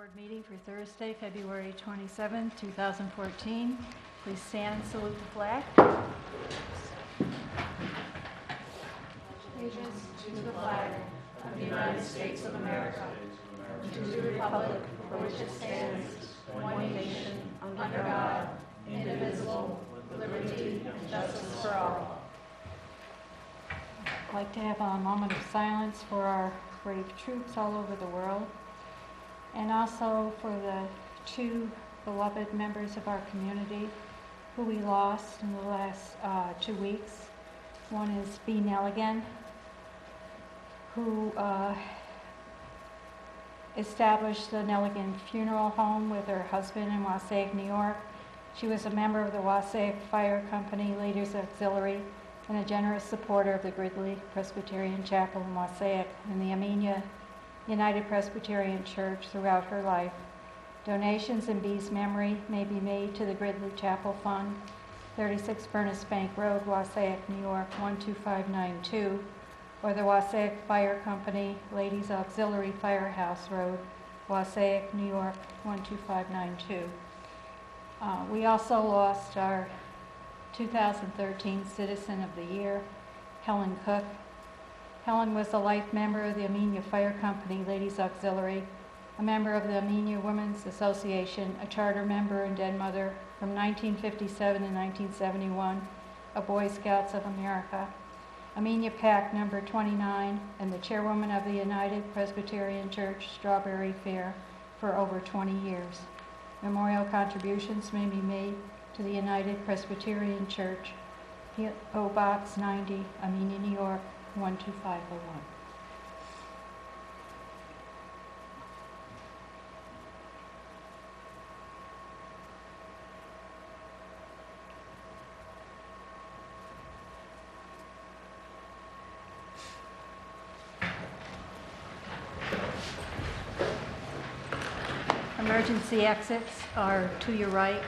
Board meeting for Thursday, February 27, 2014. Please stand and salute the flag. Allegiance to the flag of the United States of America and to the republic for which it stands, one nation, under God, indivisible, with liberty and justice for all. I'd like to have a moment of silence for our brave troops all over the world, and also for the two beloved members of our community who we lost in the last 2 weeks. One is B. Nelligan, who established the Nelligan Funeral Home with her husband in Wassaic, New York. She was a member of the Wassaic Fire Company Ladies Auxiliary and a generous supporter of the Gridley Presbyterian Chapel in Wassaic and the Amenia United Presbyterian Church throughout her life. Donations in B's memory may be made to the Gridley Chapel Fund, 36 Furnace Bank Road, Wassaic, New York, 12592, or the Wassaic Fire Company Ladies Auxiliary Firehouse Road, Wassaic, New York, 12592. We also lost our 2013 Citizen of the Year, Helen Cook. Helen was a life member of the Amenia Fire Company Ladies Auxiliary, a member of the Amenia Women's Association, a charter member and den mother from 1957 to 1971, a Boy Scouts of America, Amenia PAC number 29, and the chairwoman of the United Presbyterian Church Strawberry Fair for over 20 years. Memorial contributions may be made to the United Presbyterian Church, P.O. Box 90, Amenia, New York, 12501. Emergency exits are to your right.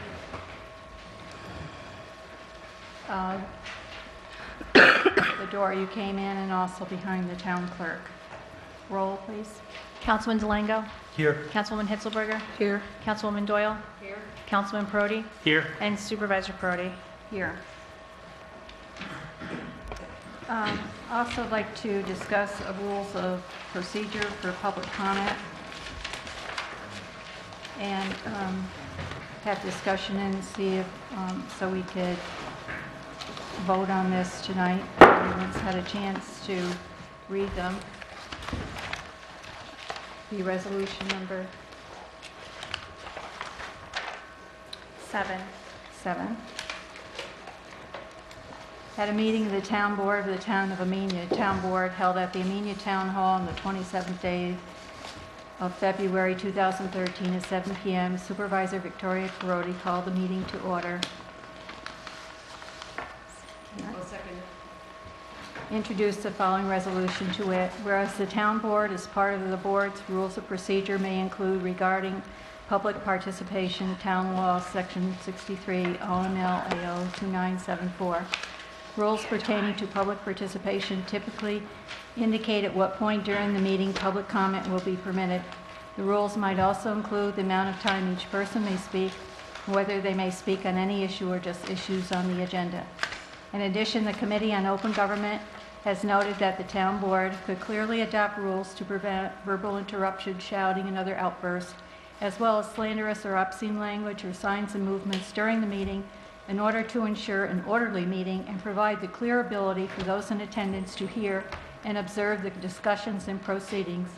The door you came in, and also behind the town clerk. Roll, please. Councilman Delango? Here. Councilwoman Hitzelberger? Here. Councilwoman Doyle? Here. Councilman Prodi? Here. And Supervisor Prodi? Here. Also like to discuss rules of procedure for public comment and have discussion and see if so we could vote on this tonight. Everyone's had a chance to read them. The resolution number 7. At a meeting of the Town Board of the Town of Amenia, Town Board held at the Amenia Town Hall on the 27th day of February 2013 at 7 p.m., Supervisor Victoria Carodi called the meeting to order. Introduced the following resolution to it. Whereas the Town Board, as part of the Board's rules of procedure, may include regarding public participation, Town Law, Section 63, OML AO 2974. Rules pertaining to public participation typically indicate at what point during the meeting public comment will be permitted. The rules might also include the amount of time each person may speak, whether they may speak on any issue or just issues on the agenda. In addition, the Committee on Open Government has noted that the Town Board could clearly adopt rules to prevent verbal interruption, shouting, and other outbursts, as well as slanderous or obscene language or signs and movements during the meeting in order to ensure an orderly meeting and provide the clear ability for those in attendance to hear and observe the discussions and proceedings.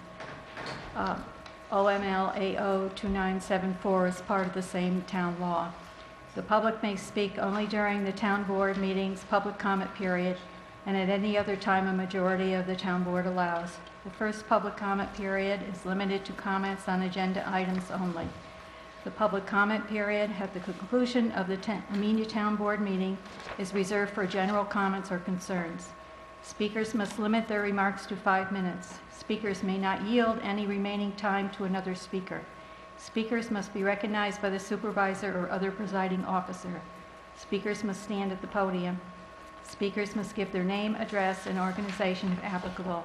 OML AO 2974 is part of the same town law. The public may speak only during the Town Board meeting's public comment period and at any other time a majority of the Town Board allows. The first public comment period is limited to comments on agenda items only. The public comment period at the conclusion of the Amenia Town Board meeting is reserved for general comments or concerns. Speakers must limit their remarks to 5 minutes. Speakers may not yield any remaining time to another speaker. Speakers must be recognized by the supervisor or other presiding officer. Speakers must stand at the podium. Speakers must give their name, address, and organization if applicable.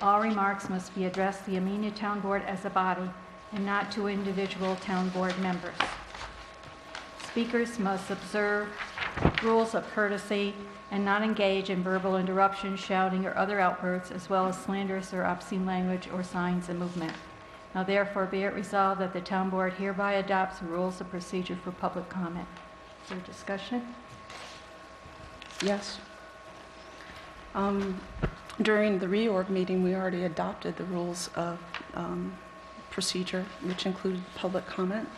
All remarks must be addressed to the Amenia Town Board as a body. and not to individual town board members. Speakers must observe rules of courtesy and not engage in verbal interruptions, shouting, or other outbursts, as well as slanderous or obscene language or signs and movement. Now therefore be it resolved that the town board hereby adopts rules of procedure for public comment. Is there discussion? Yes. During the reorg meeting, we already adopted the rules of procedure, which included public comment.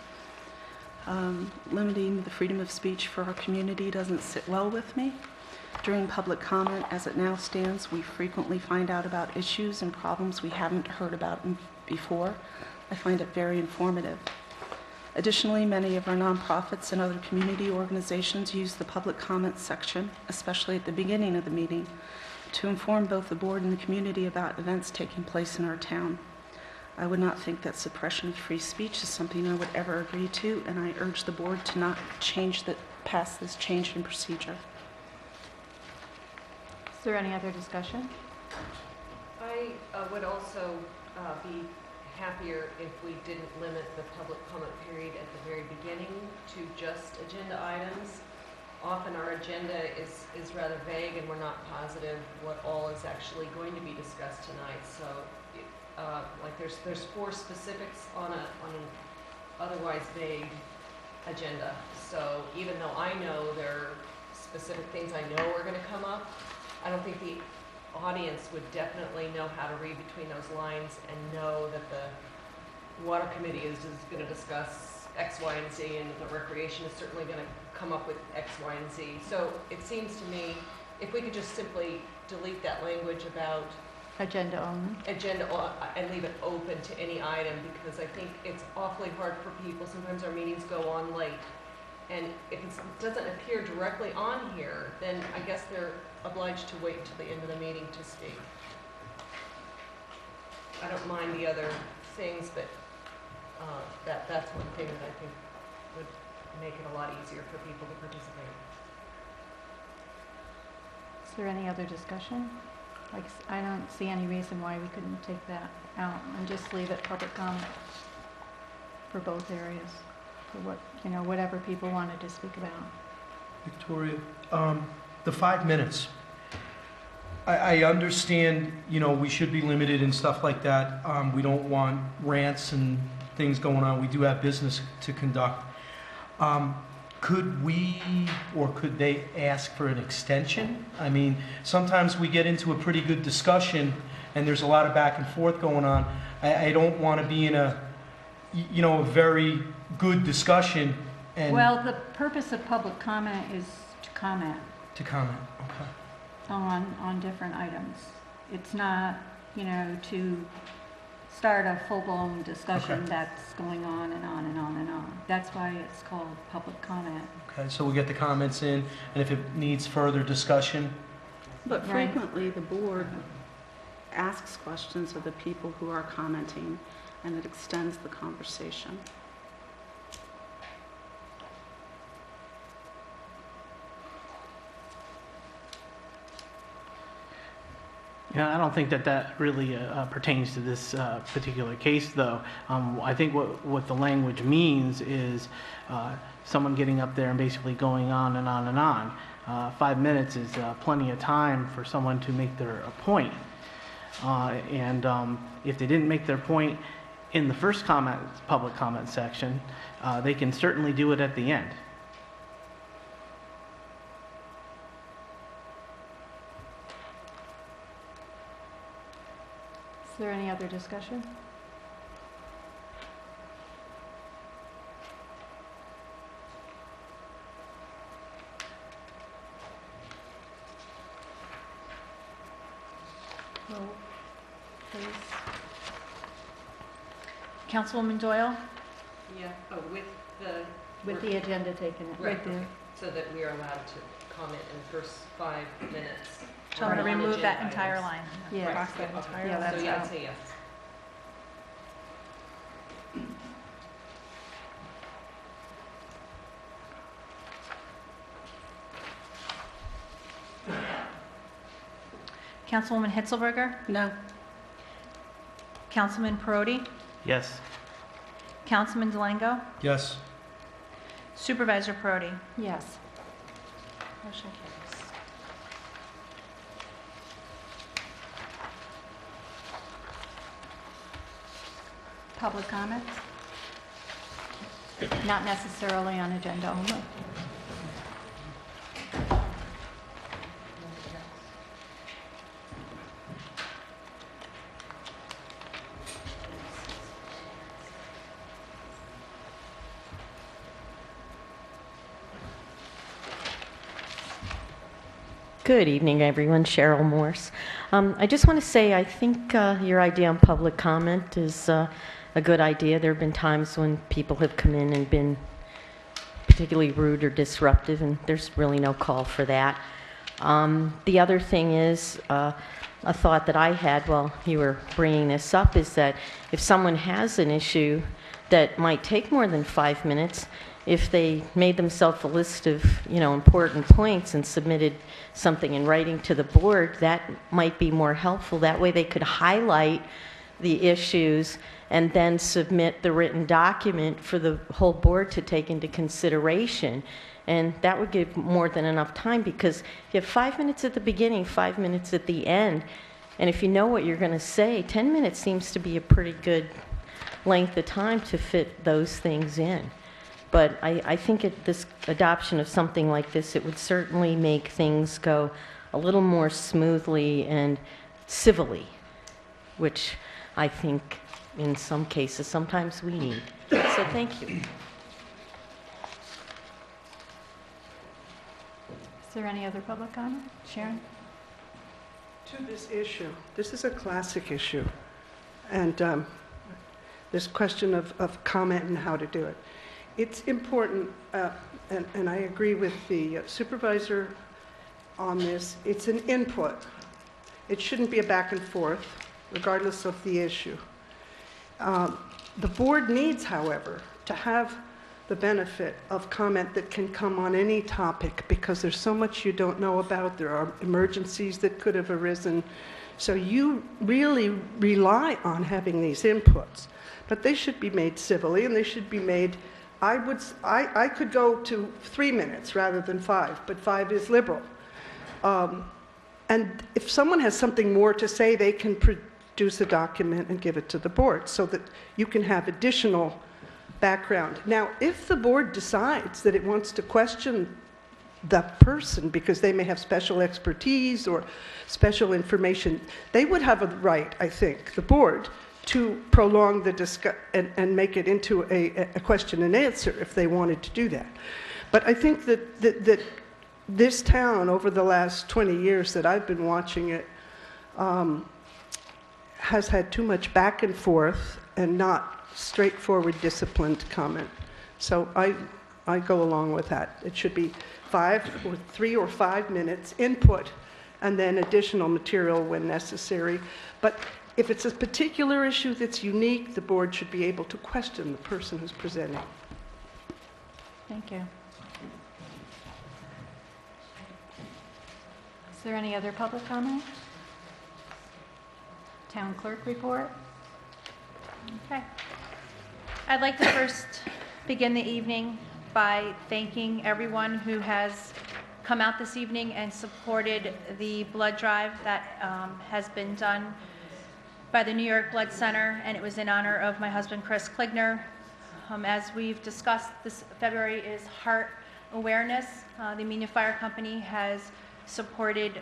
Limiting the freedom of speech for our community doesn't sit well with me. During public comment, as it now stands, we frequently find out about issues and problems we haven't heard about before. I find it very informative. Additionally, many of our nonprofits and other community organizations use the public comment section, especially at the beginning of the meeting, to inform both the board and the community about events taking place in our town. I would not think that suppression of free speech is something I would ever agree to, and I urge the board to not pass this change in procedure. Is there any other discussion? I would also be happier if we didn't limit the public comment period at the very beginning to just agenda items. Often our agenda is rather vague and we're not positive what all is actually going to be discussed tonight. So like there's 4 specifics on an otherwise vague agenda. So even though I know there are specific things I know are going to come up, I don't think the audience would definitely know how to read between those lines and know that the water committee is going to discuss X, Y, and Z, and the recreation is certainly going to come up with X, Y, and Z. So it seems to me if we could just simply delete that language about Agenda only. agenda and leave it open to any item, because I think it's awfully hard for people. Sometimes our meetings go on late, and if it doesn't appear directly on here, then I guess they're obliged to wait until the end of the meeting to speak. I don't mind the other things, but that's one thing that I think would make it a lot easier for people to participate. Is there any other discussion? Like, I don't see any reason why we couldn't take that out and just leave it public comment for both areas, for what, whatever people wanted to speak about. Victoria, the 5 minutes. I understand, we should be limited and stuff like that. We don't want rants and things going on. We do have business to conduct. Could we or could they ask for an extension? I mean, sometimes we get into a pretty good discussion and there's a lot of back and forth going on. I don't want to be in a very good discussion and... Well, the purpose of public comment is to comment. To comment, okay. On different items. It's not, to start a full-blown discussion that's going on and on and on and on. That's why it's called public comment. Okay, so we'll get the comments in, and if it needs further discussion. But Right. frequently, the board asks questions of the people who are commenting, and it extends the conversation. Yeah, I don't think that really pertains to this particular case, though. I think what the language means is someone getting up there and basically going on and on and on. 5 minutes is plenty of time for someone to make their point. And if they didn't make their point in the first public comment section, they can certainly do it at the end. Is there any other discussion? Vote, please. Councilwoman Doyle? Yeah, With the agenda taken. Right, With the- okay. So that we are allowed to comment in the first 5 minutes. So I'm going to on remove that agenda entire items. line. Yeah. Cross that Okay. entire Yeah, line. that's So yeah, out. I'd say yes. Councilwoman Hitzelberger? No. Councilman Perotti? Yes. Councilman Delango? Yes. Supervisor Perotti? Yes. Motion carries. Public comments? Not necessarily on agenda only. Good evening, everyone. Cheryl Morse. I just want to say I think your idea on public comment is a good idea. There have been times when people have come in and been particularly rude or disruptive, and there's really no call for that. The other thing is, a thought that I had while you were bringing this up is that if someone has an issue that might take more than 5 minutes, if they made themselves a list of, important points and submitted something in writing to the board, that might be more helpful. That way they could highlight the issues and then submit the written document for the whole board to take into consideration. And that would give more than enough time, because you have 5 minutes at the beginning, 5 minutes at the end. And if you know what you're going to say, 10 minutes seems to be a pretty good length of time to fit those things in. But I think this adoption of something like this, it would certainly make things go a little more smoothly and civilly, which I think in some cases sometimes we need. So thank you. Is there any other public comment? Sharon? To this issue, this is a classic issue, and this question of comment and how to do it. It's important, and I agree with the supervisor on this, it's an input. It shouldn't be a back and forth, regardless of the issue. The board needs, however, to have the benefit of comment that can come on any topic, because there's so much you don't know about. There are emergencies that could have arisen. So you really rely on having these inputs. But they should be made civilly, and they should be made, I could go to 3 minutes rather than 5, but 5 is liberal. And if someone has something more to say, they can produce a document and give it to the board so that you can have additional background. Now, if the board decides that it wants to question the person because they may have special expertise or special information, they would have a right, I think, the board, to prolong the discussion and make it into a question and answer if they wanted to do that. But I think that this town, over the last 20 years that I've been watching it, has had too much back and forth and not straightforward, disciplined comment. So I go along with that. It should be 5 or 3 or 5 minutes input, and then additional material when necessary. But if it's a particular issue that's unique, the board should be able to question the person who's presenting. Thank you. Is there any other public comment? Town clerk report? Okay. I'd like to first begin the evening by thanking everyone who has come out this evening and supported the blood drive that has been done by the New York Blood Center, and it was in honor of my husband, Chris Kligner. As we've discussed, this February is Heart Awareness. The Amenia Fire Company has supported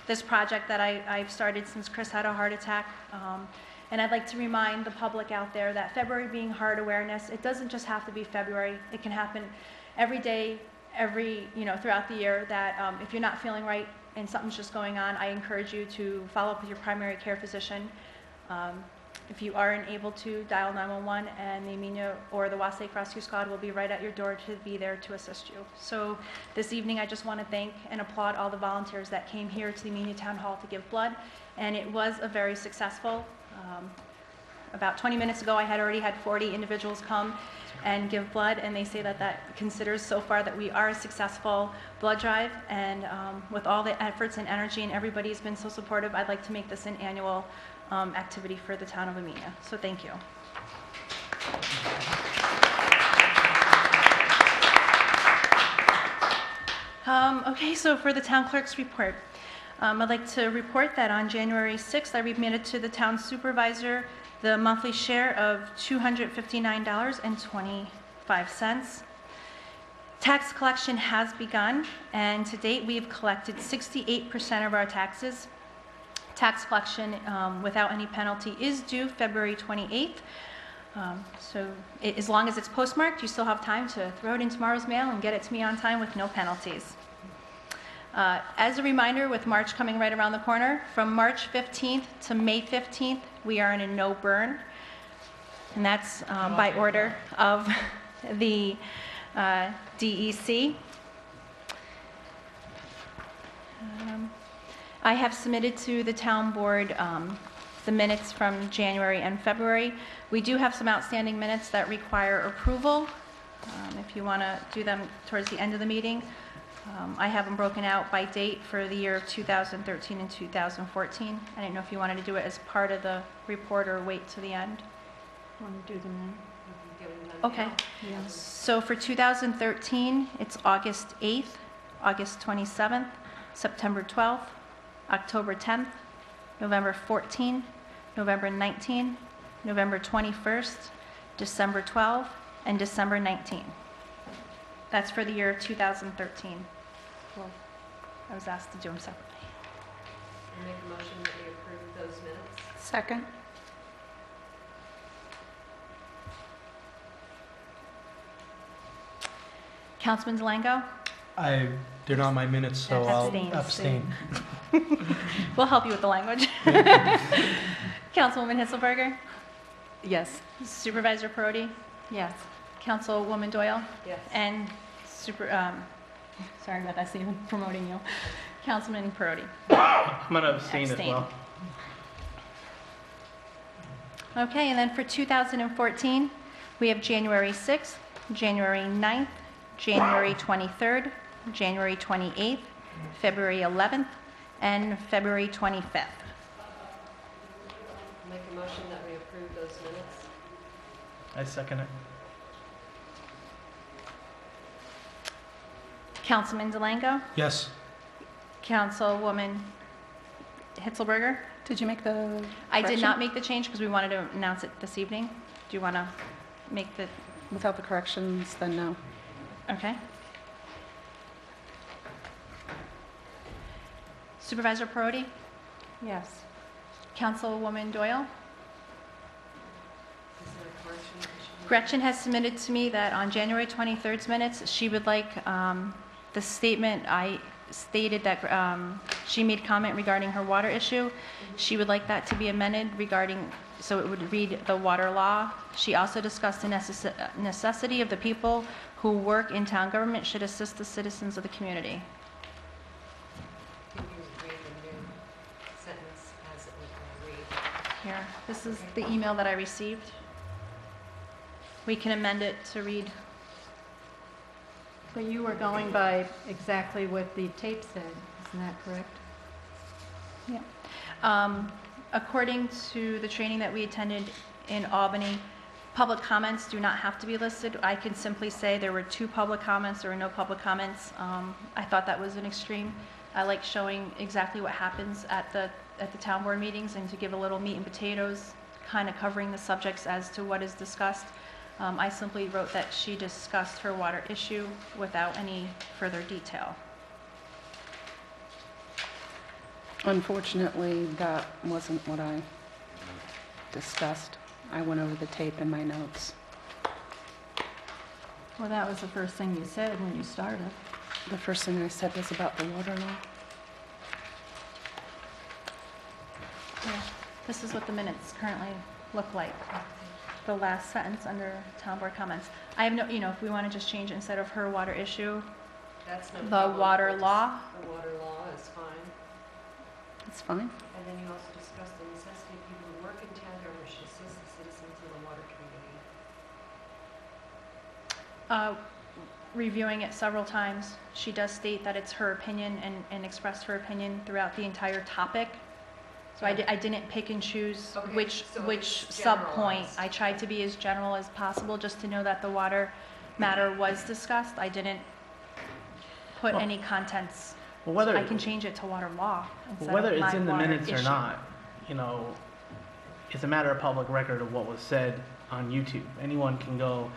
this project that I've started since Chris had a heart attack. And I'd like to remind the public out there that February being Heart Awareness, it doesn't just have to be February. It can happen every day, throughout the year, that if you're not feeling right and something's just going on, I encourage you to follow up with your primary care physician. If you aren't able to, dial 911, and the Amenia or the Wassaic Rescue Squad will be right at your door to be there to assist you. So this evening, I just want to thank and applaud all the volunteers that came here to the Amenia Town Hall to give blood, and it was a very successful. About 20 minutes ago, I had already had 40 individuals come and give blood, and they say that considers so far that we are a successful blood drive. And with all the efforts and energy, and everybody's been so supportive, I'd like to make this an annual activity for the town of Amenia. So thank you. Okay, so for the town clerk's report, I'd like to report that on January 6th, I remitted to the town supervisor the monthly share of $259.25. Tax collection has begun, and to date, we've collected 68% of our taxes. Tax collection without any penalty is due February 28th. As long as it's postmarked, you still have time to throw it in tomorrow's mail and get it to me on time with no penalties. As a reminder, with March coming right around the corner, from March 15th to May 15th, we are in a no burn, and that's by order of the DEC. I have submitted to the town board the minutes from January and February. We do have some outstanding minutes that require approval, if you want to do them towards the end of the meeting. I have them broken out by date for the year of 2013 and 2014. I didn't know if you wanted to do it as part of the report or wait to the end. Want to do them then? Okay. Yes. So for 2013, it's August 8th, August 27th, September 12th, October 10th, November 14th, November 19th, November 21st, December 12th, and December 19th. That's for the year of 2013. Well, I was asked to do them separately. I make a motion that we approve those minutes. Second. Councilman Delango? They're not my minutes, so I'll Abstain. abstain. We'll help you with the language. Councilwoman Hitzelberger? Yes. Supervisor Perotti? Yes. Councilwoman Doyle? Yes. And sorry about that, Stephen, promoting you. Councilman Perotti? I'm going to abstain as Abstain. well. Okay, and then for 2014, we have January 6th, January 9th, January 23rd, January 28th, February 11th, and February 25th. Make a motion that we approve those minutes. I second it. Councilman Delango? Yes. Councilwoman Hitzelberger? Did you make the I did not correction? make the change because we wanted to announce it this evening. Do you want to make the, Without the corrections, then no. okay. Supervisor Perotti? Yes. Councilwoman Doyle? Is there a correction that we should make? Gretchen has submitted to me that on January 23rd's minutes, she would like the statement, I stated that she made comment regarding her water issue. She would like that to be amended regarding, so it would read the water law. She also discussed the necessity of the people who work in town government should assist the citizens of the community. Can you read the new sentence as it would read? Here, this is the email that I received. We can amend it to read, But you were going by exactly what the tape said, isn't that correct? according to the training that we attended in Albany, public comments do not have to be listed. I can simply say there were 2 public comments, there were no public comments. I thought that was an extreme. I like showing exactly what happens at the town board meetings and to give a little meat and potatoes, kind of covering the subjects as to what is discussed. I simply wrote that she discussed her water issue without any further detail. Unfortunately, that wasn't what I discussed. I went over the tape in my notes. Well, that was the first thing you said when you started. The first thing I said was about the water law. Yeah, this is what the minutes currently look like. The last sentence under town board comments. I have no, if we want to just change it instead of her water issue, That's no the problem. water We'll law. The water law is fine. It's fine. And then you also discussed the necessity of people who work in town government should assist the citizens of the water community. Reviewing it several times, she does state that it's her opinion and expressed her opinion throughout the entire topic. So I didn't pick and choose Okay, which so it's sub-point. generalized. I tried to be as general as possible just to know that the water matter was discussed. I didn't put any contents. Well, whether, I can change it to water law instead whether of it's my in the water minutes or issue. not, you know, it's a matter of public record of what was said on YouTube. Anyone can go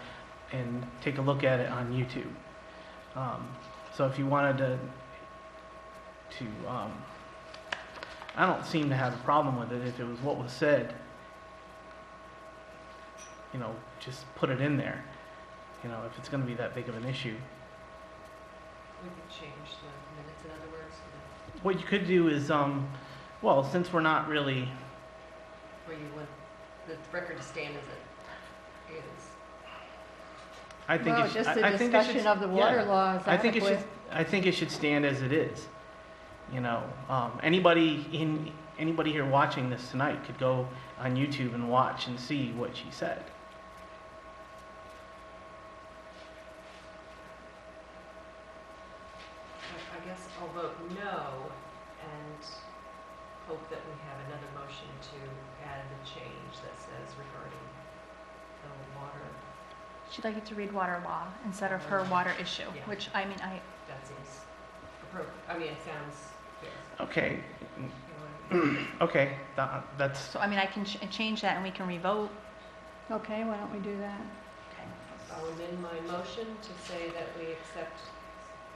and take a look at it on YouTube. So if you wanted to I don't seem to have a problem with it if it was what was said. You know, just put it in there. You know, if it's going to be that big of an issue. We could change the minutes, in other words, What you could do is, well, since we're not really, where you want the record to stand as it is. I think Well, it should, just the I think it should, discussion of the water yeah. law is I think it should. adequate. I think it should stand as it is. You know, anybody here watching this tonight could go on YouTube and watch and see what she said. I guess I'll vote no and hope that we have another motion to add the change that says regarding the water. She'd like you to read water law instead of her water issue, Yeah. which, I mean, That seems appropriate. I mean, it sounds fair. Okay, You know what I mean? okay, that's, so, I mean, I can change that and we can revote. Okay, why don't we do that? I'll amend my motion to say that we accept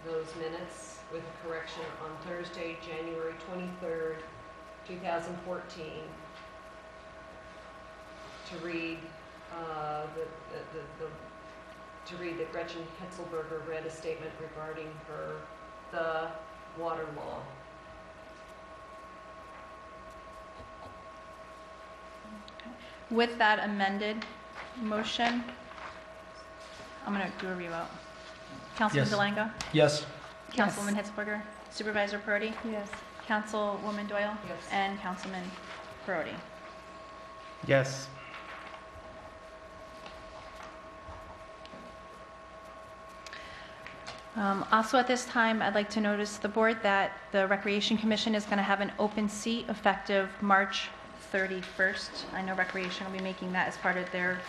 those minutes with a correction on Thursday, January 23rd, 2014, to read that Gretchen Hetzelberger read a statement regarding the water law. With that amended motion, I'm going to do a revote. Councilman Yes. DeLango? Yes. Councilwoman Hitzberger? Supervisor Perotti? Yes. Councilwoman Doyle? Yes. And Councilman Perotti. yes. Also at this time, I'd like to notice the board that the Recreation Commission is going to have an open seat effective March 31st. I know Recreation will be making that as part of their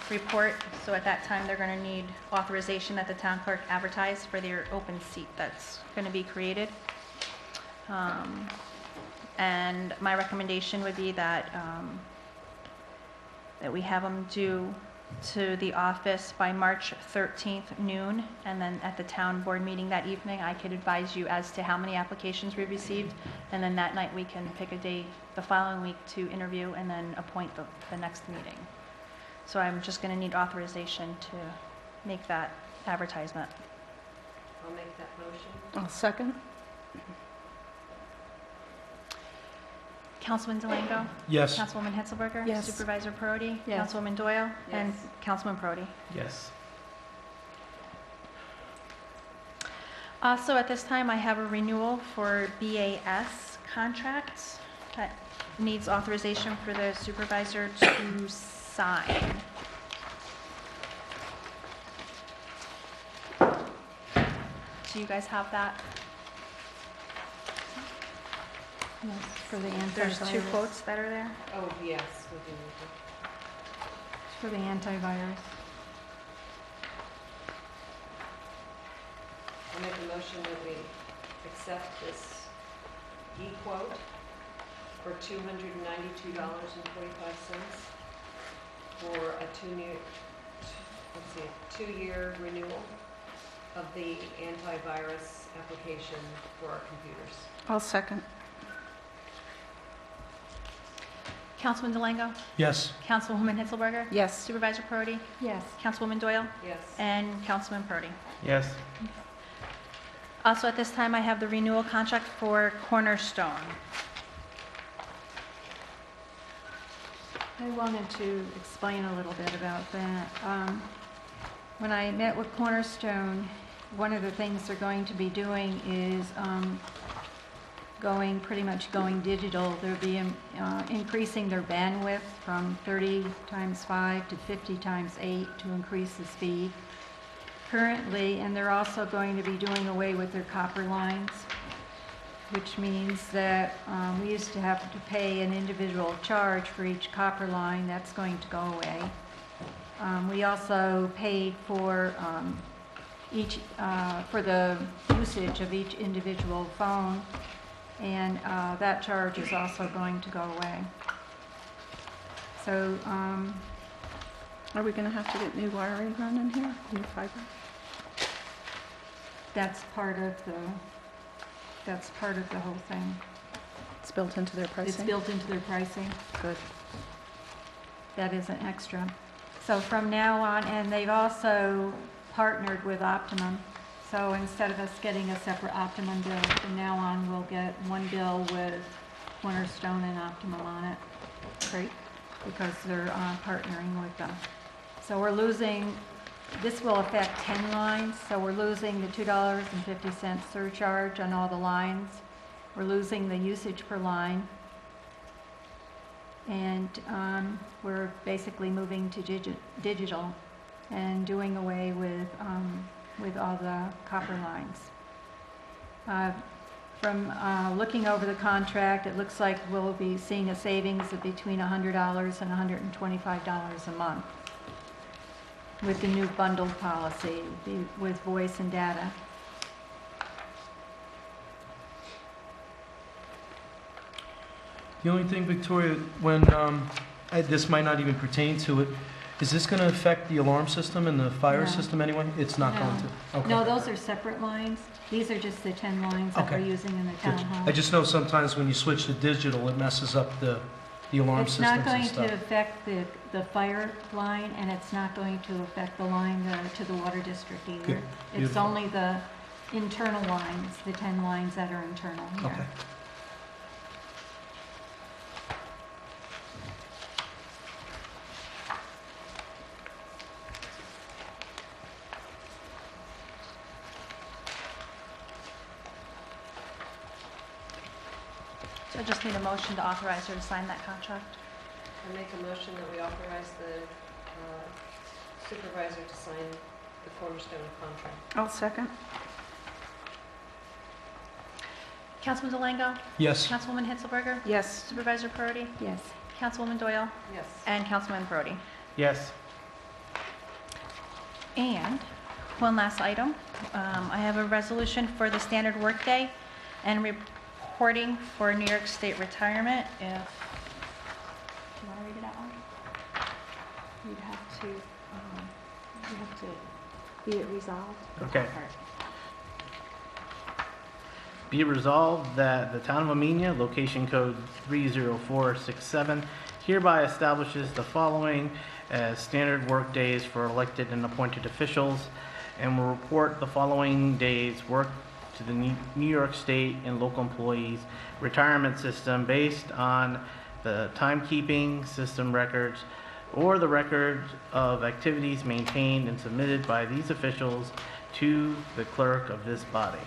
report. So at that time, they're going to need authorization that the town clerk advertise for their open seat that's going to be created. And my recommendation would be that we have them due to the office by March 13th noon, and then at the town board meeting that evening, I could advise you as to how many applications we received, and then that night we can pick a day the following week to interview and then appoint the next meeting. So I'm just going to need authorization to make that advertisement. I'll make that motion. I'll second. Councilman DeLango? Yes. Councilwoman Hetzelberger? Yes. Supervisor Perotti? Yes. Councilwoman Doyle? And Yes. Councilman Perotti. Yes. Also, at this time, I have a renewal for BAS contracts that needs authorization for the supervisor to sign. Do you guys have that? Yes, for the There's two antivirus. quotes that are there. Oh, yes, we do. For the antivirus. I'll make a motion that we accept this e-quote for $292.45 for a two-year renewal of the antivirus application for our computers. I'll second. Councilman DeLango? Yes. Councilwoman Hitzelberger? Yes. Supervisor Perotti? Yes. Councilwoman Doyle? Yes. And Councilman Perotti. Yes. Also, at this time, I have the renewal contract for Cornerstone. I wanted to explain a little bit about that. When I met with Cornerstone, one of the things they're going to be doing is pretty much going digital. They'll be increasing their bandwidth from 30 times 5 to 50 times 8 to increase the speed. Currently, and they're also going to be doing away with their copper lines, which means that we used to have to pay an individual charge for each copper line. That's going to go away. We also paid for each, for the usage of each individual phone, and that charge is also going to go away. So, Are we going to have to get new wiring run in here, new fiber? that's part of the whole thing. It's built into their It's pricing? built into their pricing. Good. That is an extra. So from now on, and they've also partnered with Optimum. So instead of us getting a separate Optimum bill, from now on, we'll get one bill with Cornerstone and Optimum on it. Great. Because they're partnering with them. So we're losing, this will affect 10 lines, so we're losing the $2.50 surcharge on all the lines. We're losing the usage per line. And we're basically moving to digital and doing away with all the copper lines. From looking over the contract, it looks like we'll be seeing a savings of between $100 and $125 a month with the new bundled policy with voice and data. The only thing, Victoria, when, this might not even pertain to it, is this going to affect the alarm system and the fire No. system anyway? It's not No. going to? Okay. No, those are separate lines. These are just the 10 lines that we're Okay. using in the town Good. hall. I just know sometimes when you switch to digital, it messes up the alarm It's systems not and going stuff. to affect the fire line, and it's not going to affect the line to the water district either. Good. It's Beautiful. only the internal lines, the 10 lines that are internal here. Okay. So I just need a motion to authorize her to sign that contract. I make a motion that we authorize the supervisor to sign the Cornerstone contract. I'll second. Councilman Delango? Yes. Councilwoman Hitzelberger? Yes. Supervisor Perotti? Yes. Councilwoman Doyle? Yes. And Councilman Perotti. Yes. And one last item. I have a resolution for the standard workday and reporting for New York State retirement. Do you want to read it out loud? You'd have to be it resolved. Okay. Be it resolved that the town of Amenia, location code 30467, hereby establishes the following as standard work days for elected and appointed officials, and will report the following days' work to the New York State and local employees retirement system based on the timekeeping system records or the records of activities maintained and submitted by these officials to the clerk of this body.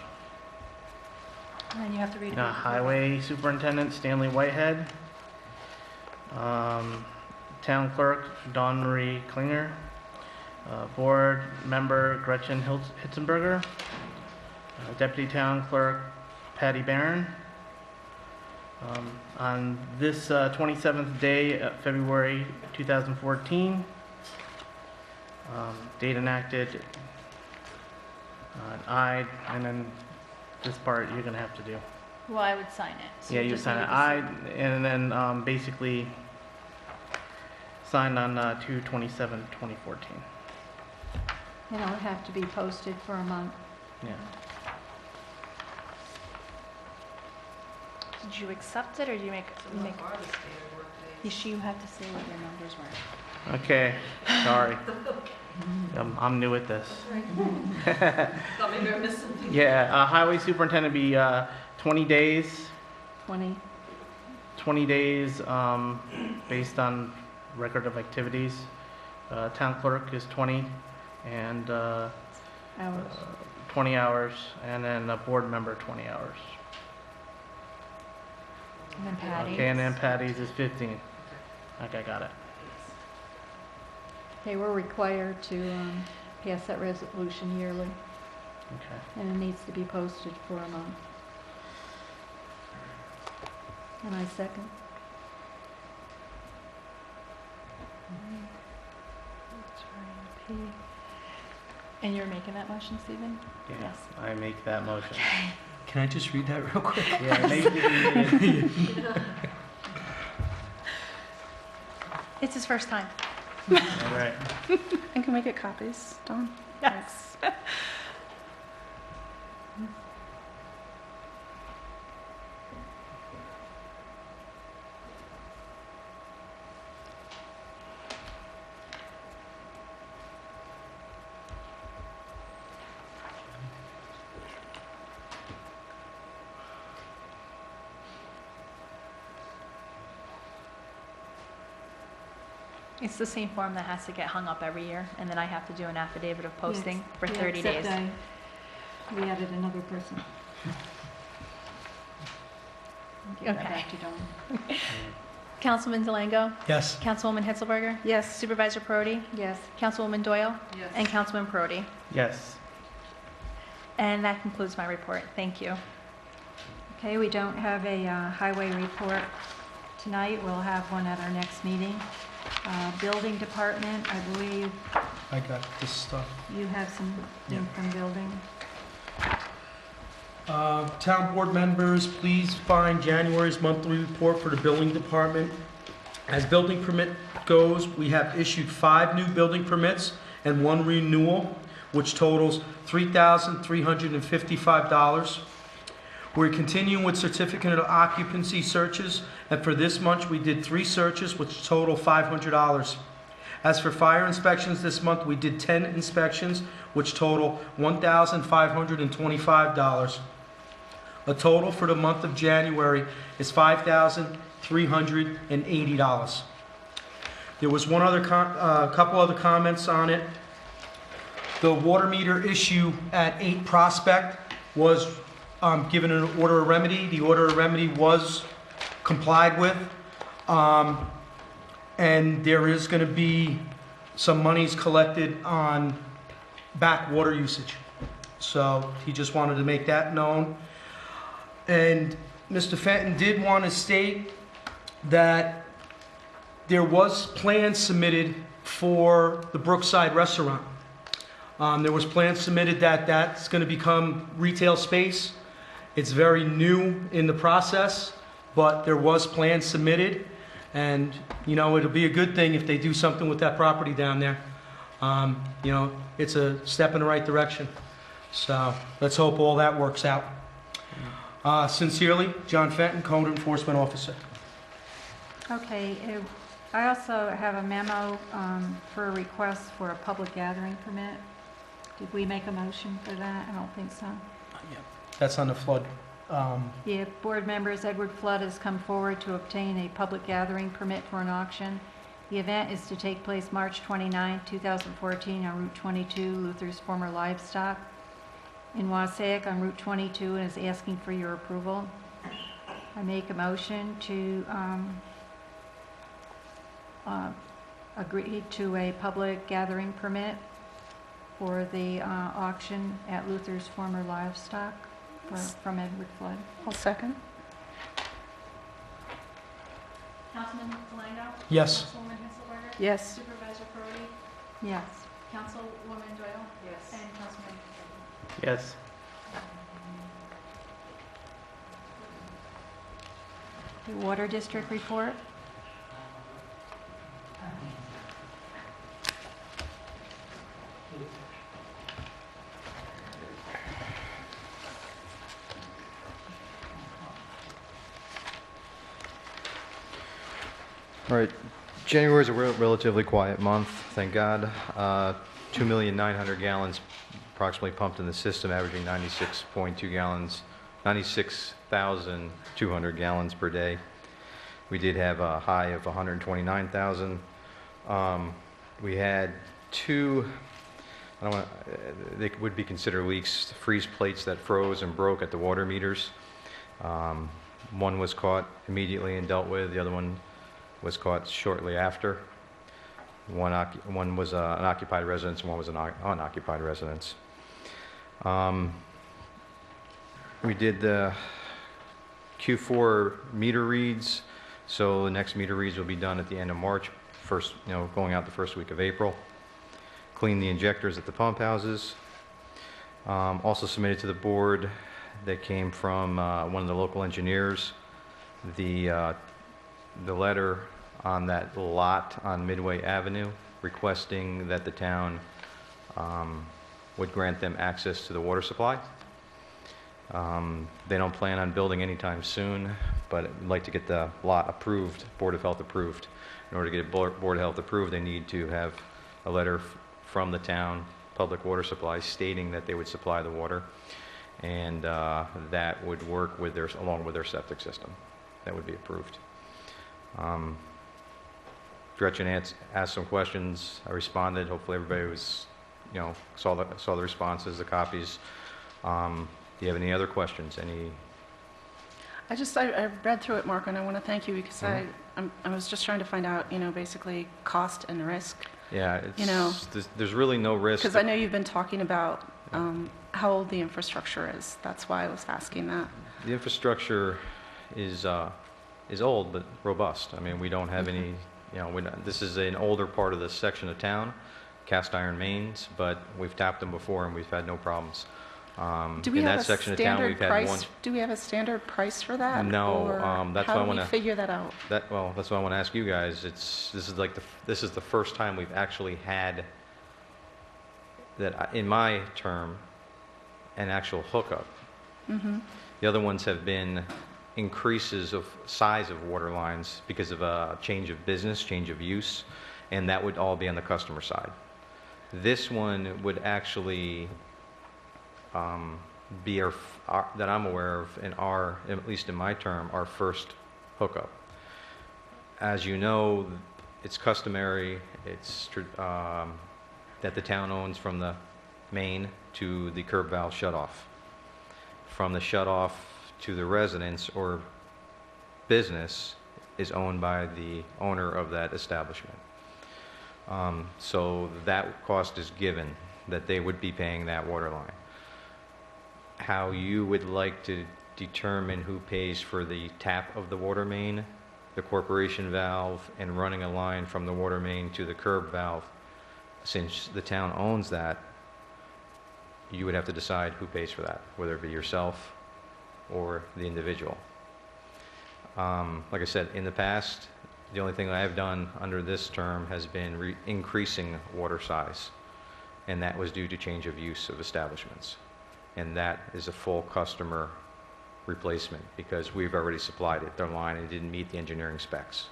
And then you have to read it. Highway Superintendent Stanley Whitehead. Town Clerk Dawn Marie Klinger. Board Member Gretchen Hitzenberger. Deputy Town Clerk Patty Barron. On this 27th day of February 2014, date enacted, and then this part you're gonna have to do. Well, I would sign it. So Yeah, you just sign need it. to I, and then basically signed on 2/27/2014. And it would have to be posted for a month. Yeah. Did you accept it, or did you make? So what are the standard work days? You have to say what your numbers were. Okay, sorry. I'm new at this. Thought maybe I missed something. Yeah, Highway Superintendent be 20 days. 20. Days based on record of activities. Town clerk is 20 and Hours. 20 hours, and then a board member 20 hours. And then Patty. Okay, and then Patty's is 15. Okay, got it. Okay, we're required to pass that resolution yearly, Okay. and it needs to be posted for a month. And I second. And you're making that motion, Stephen? Yeah, Yes. I make that motion. Can I just read that real quick? Yeah, maybe you need it. It's his first time. All right. And can we get copies, Dawn? Yes. It's the same form that has to get hung up every year, and then I have to do an affidavit of posting Yes. for Yeah, 30 except days. We added another person. Give that Okay. back to Dawn. Councilman Delango? Yes. Councilwoman Hitzelberger? Yes. Supervisor Perotti? Yes. Councilwoman Doyle? Yes. And Councilman Perotti? Yes. And that concludes my report. Thank you. Okay, we don't have a highway report tonight. We'll have one at our next meeting. Building department, I believe I got this stuff. you have some thing from building. Town board members, please find January's monthly report for the building department. As building permit goes, we have issued 5 new building permits and 1 renewal, which totals $3,355. We're continuing with certificate of occupancy searches, and for this month, we did 3 searches, which total $500. As for fire inspections this month, we did 10 inspections, which total $1,525. A total for the month of January is $5,380. There was one other couple other comments on it. The water meter issue at 8 Prospect was given an order of remedy. The order of remedy was complied with. And there is going to be some monies collected on back water usage. So he just wanted to make that known. And Mr. Fenton did want to state that there was plans submitted for the Brookside restaurant. There was plans submitted that that's going to become retail space. It's very new in the process, but there was plans submitted. And, you know, it'll be a good thing if they do something with that property down there. You know, it's a step in the right direction. So let's hope all that works out. Sincerely, John Fenton, Code Enforcement Officer. Okay, I also have a memo for a request for a public gathering permit. Did we make a motion for that? I don't think so. That's on the flood. Yeah, board members, Edward Flood has come forward to obtain a public gathering permit for an auction. The event is to take place March 29, 2014 on Route 22, Luther's former livestock, in Wassaic on Route 22, and is asking for your approval. I make a motion to agree to a public gathering permit for the auction at Luther's former livestock from Edward Flood. I'll second. Councilman Delango? Yes. Councilwoman Hitzelberger? Yes. Supervisor Perotti? Yes. Councilwoman Doyle? Yes. And Councilman Yes. The Water District report. All right, January is a relatively quiet month, thank God. 2,900,000 gallons approximately pumped in the system, averaging 96.2 gallons, 96,200 gallons per day. We did have a high of 129,000. We had 2, they would be considered leaks, freeze plates that froze and broke at the water meters. One was caught immediately and dealt with, the other one was caught shortly after. One was an occupied residence and one was an unoccupied residence. We did the Q4 meter reads, so the next meter reads will be done at the end of March, going out the first week of April. clean the injectors at the pump houses. Also submitted to the board that came from one of the local engineers, the letter on that lot on Midway Avenue requesting that the town would grant them access to the water supply. They don't plan on building anytime soon, but I'd like to get the lot approved, Board of Health approved. In order to get Board of Health approved, they need to have a letter from the town public water supply stating that they would supply the water, and that would work with along with their septic system. That would be approved. Gretchen asked some questions. I responded. Hopefully everybody was, saw the responses, the copies. Do you have any other questions? I read through it, Mark, and I want to thank you because I was just trying to find out, basically cost and risk. Yeah, You there's really no risk. Because I know you've been talking about how old the infrastructure is. That's why I was asking that. The infrastructure is old but robust. I mean, we don't have any, this is an older part of this section of town, cast iron mains, but we've tapped them before and we've had no problems. Do we in have that a section of town, standard we've had price? one. Do we have a standard price for that? No, Or that's how why I do we wanna- figure that out? That's what I want to ask you guys. This is the first time we've actually had that, in my term, an actual hookup. Mm-hmm. The other ones have been increases of size of water lines because of a change of business, change of use, and that would all be on the customer side. This one would actually be that I'm aware of at least in my term, our first hookup. As you know, it's customary, that the town owns from the main to the curb valve shutoff. From the shutoff to the residence or business is owned by the owner of that establishment. So that cost is given, that they would be paying that water line. How you would like to determine who pays for the tap of the water main, the corporation valve, and running a line from the water main to the curb valve, since the town owns that, you would have to decide who pays for that, whether it be yourself or the individual. Like I said, in the past, the only thing I have done under this term has been increasing water size, and that was due to change of use of establishments. And that is a full customer replacement because we've already supplied it, their line, and it didn't meet the engineering specs.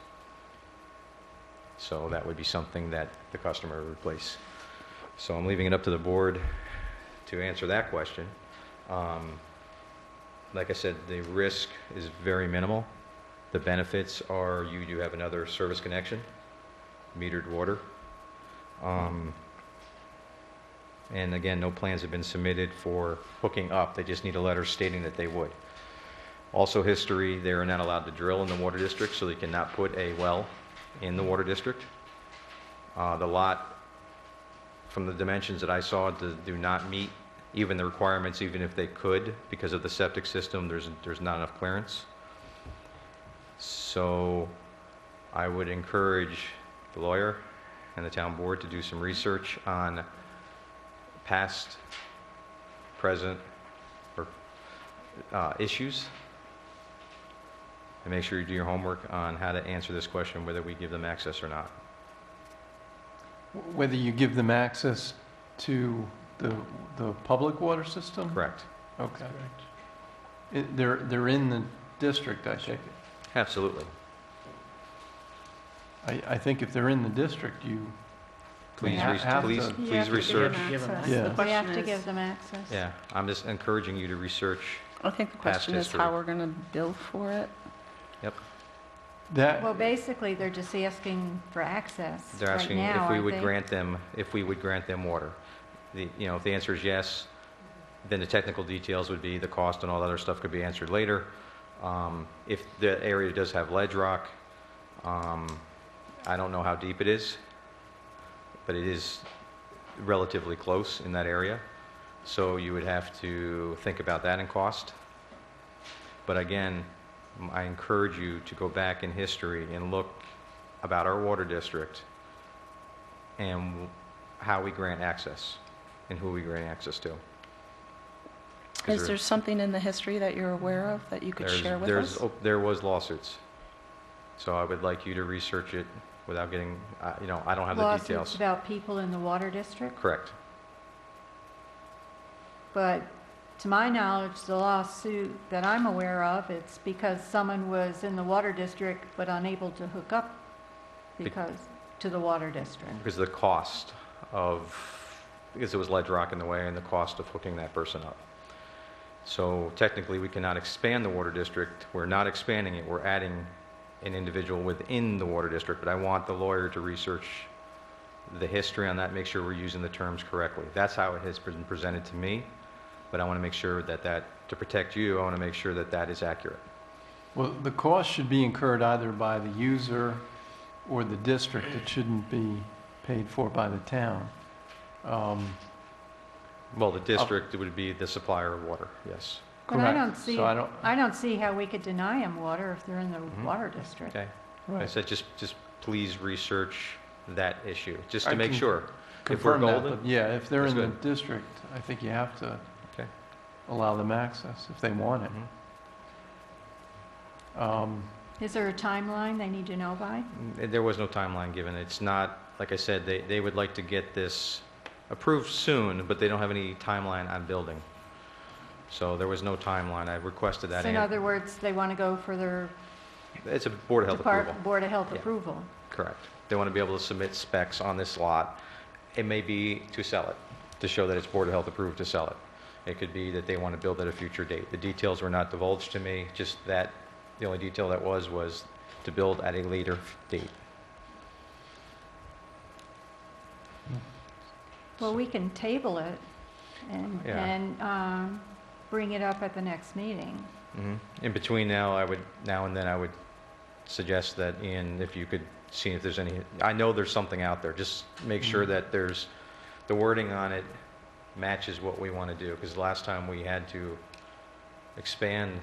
So that would be something that the customer would replace. So I'm leaving it up to the board to answer that question. Like I said, the risk is very minimal. The benefits are you do have another service connection, metered water. And again, no plans have been submitted for hooking up. They just need a letter stating that they would. Also history, they are not allowed to drill in the water district, so they cannot put a well in the water district. The lot, from the dimensions that I saw, do not meet even the requirements, even if they could, because of the septic system, there's not enough clearance. So I would encourage the lawyer and the town board to do some research on past, present, or issues, and make sure you do your homework on how to answer this question, whether we give them access or not. Whether you give them access to the public water system? Correct. Okay. They're in the district, I take it. Absolutely. I think if they're in the district, you Please, have to- please You have to research. give them access. Yeah. The We question have to is- give them access. Yeah, I'm just encouraging you to research. I think the Past question is history. how we're going to bill for it. Yep. that, Well, basically, they're just asking for access They're right asking now, if we aren't would they? grant them water. If the answer is yes, then the technical details would be the cost and all that other stuff could be answered later. If the area does have ledge rock, I don't know how deep it is, but it is relatively close in that area. So you would have to think about that in cost. But again, I encourage you to go back in history and look about our water district and how we grant access and who we grant access to. 'Cause Is there something in the history that you're aware of that you could share with us? There was lawsuits. So I would like you to research it without getting, I don't have the Lawsuits details. about people in the water district, Correct. but to my knowledge, the lawsuit that I'm aware of, it's because someone was in the water district but unable to hook up to the water district. Because of the cost because it was ledge rock in the way and the cost of hooking that person up. So technically, we cannot expand the water district. We're not expanding it. We're adding an individual within the water district, but I want the lawyer to research the history on that, make sure we're using the terms correctly. That's how it has been presented to me, but I want to make sure that to protect you, I want to make sure that that is accurate. Well, the cost should be incurred either by the user or the district. It shouldn't be paid for by the town. Well, the district would be the supplier of water, yes. But I Correct. don't see, So I don't, I don't see how we could deny them water if they're in the water district. Okay. I right. said just please research that issue, just I to make can sure. If we're Confirm that, golden, but yeah, if they're that's in the good. district, I think you have to Okay. allow them access if they want it. Is there a timeline they need to know by? There was no timeline given. It's not, like I said, they would like to get this approved soon, but they don't have any timeline on building. So there was no timeline. I requested that. So in other words, they want to go for their It's a Board of Health approval. Board of Health Yeah. approval. Correct. They want to be able to submit specs on this lot. It may be to sell it, to show that it's Board of Health approved to sell it. It could be that they want to build at a future date. The details were not divulged to me, just that the only detail that was to build at a later date. Well, we can table it and, Yeah. and bring it up at the next meeting. In between now and then, I would suggest that, Ian, if you could see if there's any, I know there's something out there, just make sure that there's, the wording on it matches what we want to do, because last time we had to expand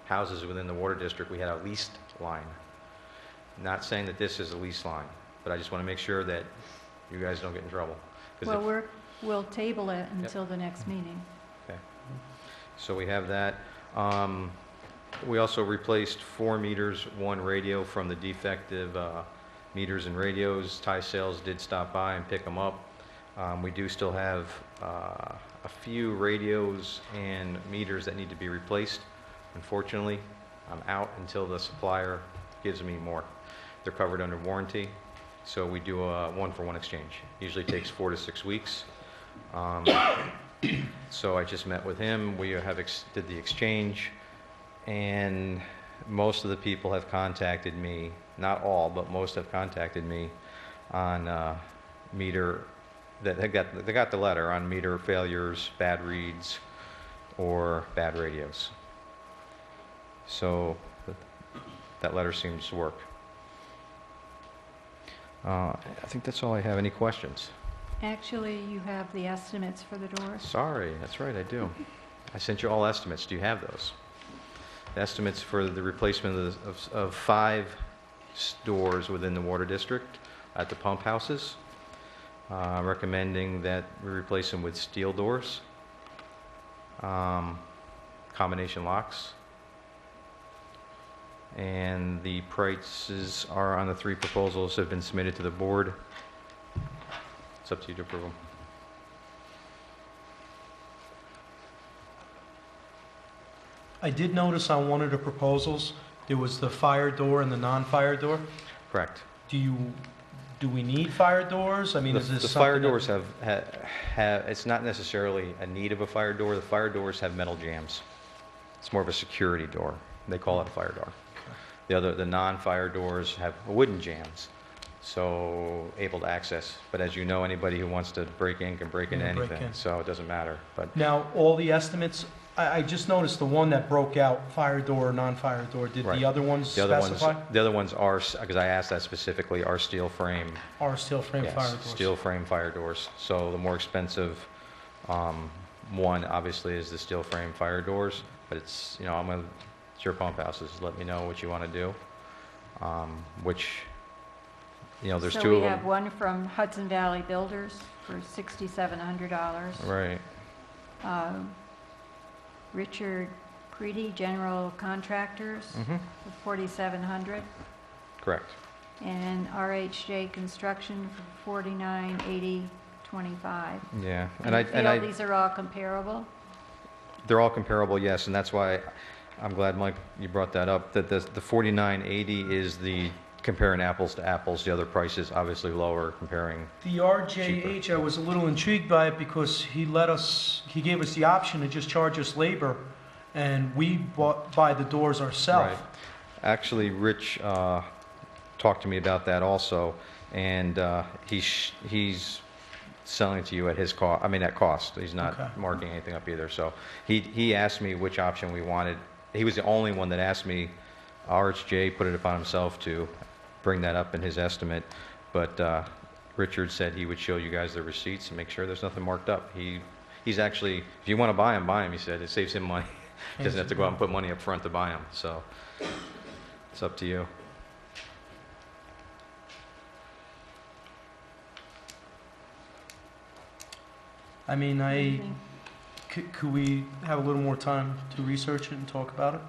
houses within the water district, we had a leased line. Not saying that this is a lease line, but I just want to make sure that you guys don't get in trouble. 'Cause Well, we'll table it until the next meeting. Okay. So we have that. We also replaced 4 meters, 1 radio from the defective meters and radios. Tie Sales did stop by and pick them up. We do still have a few radios and meters that need to be replaced. Unfortunately, I'm out until the supplier gives me more. They're covered under warranty, so we do a 1-for-1 exchange. Usually takes 4 to 6 weeks. So I just met with him. We did the exchange, and most of the people have contacted me. Not all, but most have contacted me on meter. That they got the letter on meter failures, bad reads, or bad radios. So that letter seems to work. I think that's all I have. Any questions? Actually, you have the estimates for the doors. Sorry, that's right, I do. I sent you all estimates. Do you have those? Estimates for the replacement of 5 doors within the water district at the pump houses. Recommending that we replace them with steel doors, combination locks, and the prices are on the 3 proposals that have been submitted to the board. It's up to you to approve them. I did notice on one of the proposals, there was the fire door and the non-fire door. Correct. Do we need fire doors? I mean, is this The fire something doors have, it's not necessarily a need of a fire door. The fire doors have metal jambs. It's more of a security door. They call it a fire door. The non-fire doors have wooden jambs, so able to access. But as you know, anybody who wants to break in can break into Yeah, break anything, in. so it doesn't matter. But Now, all the estimates, I just noticed the one that broke out, fire door or non-fire door. Did Right. the other ones the other specify? ones, the other ones are, because I asked that specifically, are steel frame. Are steel frame Yes, fire doors? steel frame fire doors. So the more expensive one, obviously, is the steel frame fire doors. But it's, it's your pump houses. Let me know what you want to do. Which there's So two we of have them. one from Hudson Valley Builders for $6,700. Right. Richard Creedy, General Contractors, Mm-hmm. for $4,700. Correct. And RHJ Construction for $49,8025. Yeah. And you feel these are all comparable? They're all comparable, yes, and that's why I'm glad, Mike, you brought that up, that the 4980 is the comparing apples to apples. The other price is obviously lower comparing. The RJH, I was a little intrigued by it because he gave us the option to just charge us labor, and we buy the doors ourselves. Right. Actually, Rich talked to me about that also, and he's selling it to you at his cost. I mean, at cost. He's not Okay. marking anything up either. So he asked me which option we wanted. He was the only one that asked me. RHJ put it upon himself to bring that up in his estimate, but Richard said he would show you guys the receipts and make sure there's nothing marked up. He's actually, if you want to buy him, he said. It saves him money. He doesn't have to go out and put money up front to buy them. So it's up to you. I mean, What do you think? could we have a little more time to research it and talk about it?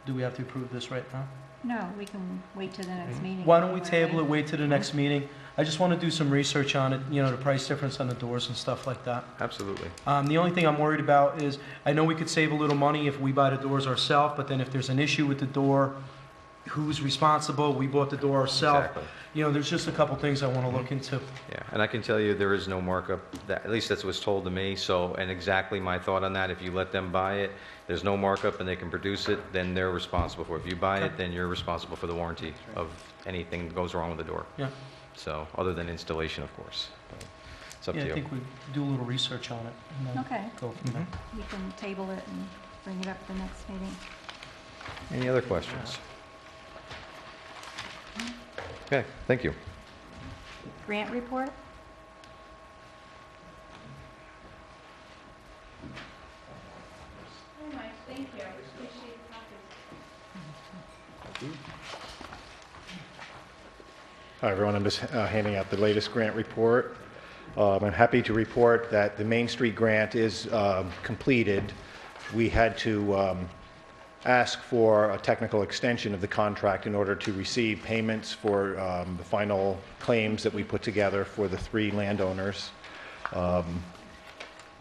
Do we have to approve this right now? No, we can wait till the next meeting. Why don't we table it, wait till the next meeting? I just want to do some research on it, the price difference on the doors and stuff like that. Absolutely. The only thing I'm worried about is, I know we could save a little money if we buy the doors ourselves, but then if there's an issue with the door, who's responsible? We bought the door ourselves. Exactly. There's just a couple things I want to look into. Yeah, and I can tell you there is no markup. At least that's what's told to me. So, and exactly my thought on that, if you let them buy it, there's no markup and they can produce it, then they're responsible for it. If you buy it, then you're responsible for the warranty of anything that goes wrong with the door. Yeah. So, other than installation, of course. But it's up Yeah, to I you. think we do a little research on it and then Okay, go from there. we can table it and bring it up the next meeting. Any other questions? Okay, thank you. Grant report? Thank you. Hi, everyone. I'm just handing out the latest grant report. I'm happy to report that the Main Street grant is completed. We had to ask for a technical extension of the contract in order to receive payments for the final claims that we put together for the 3 landowners.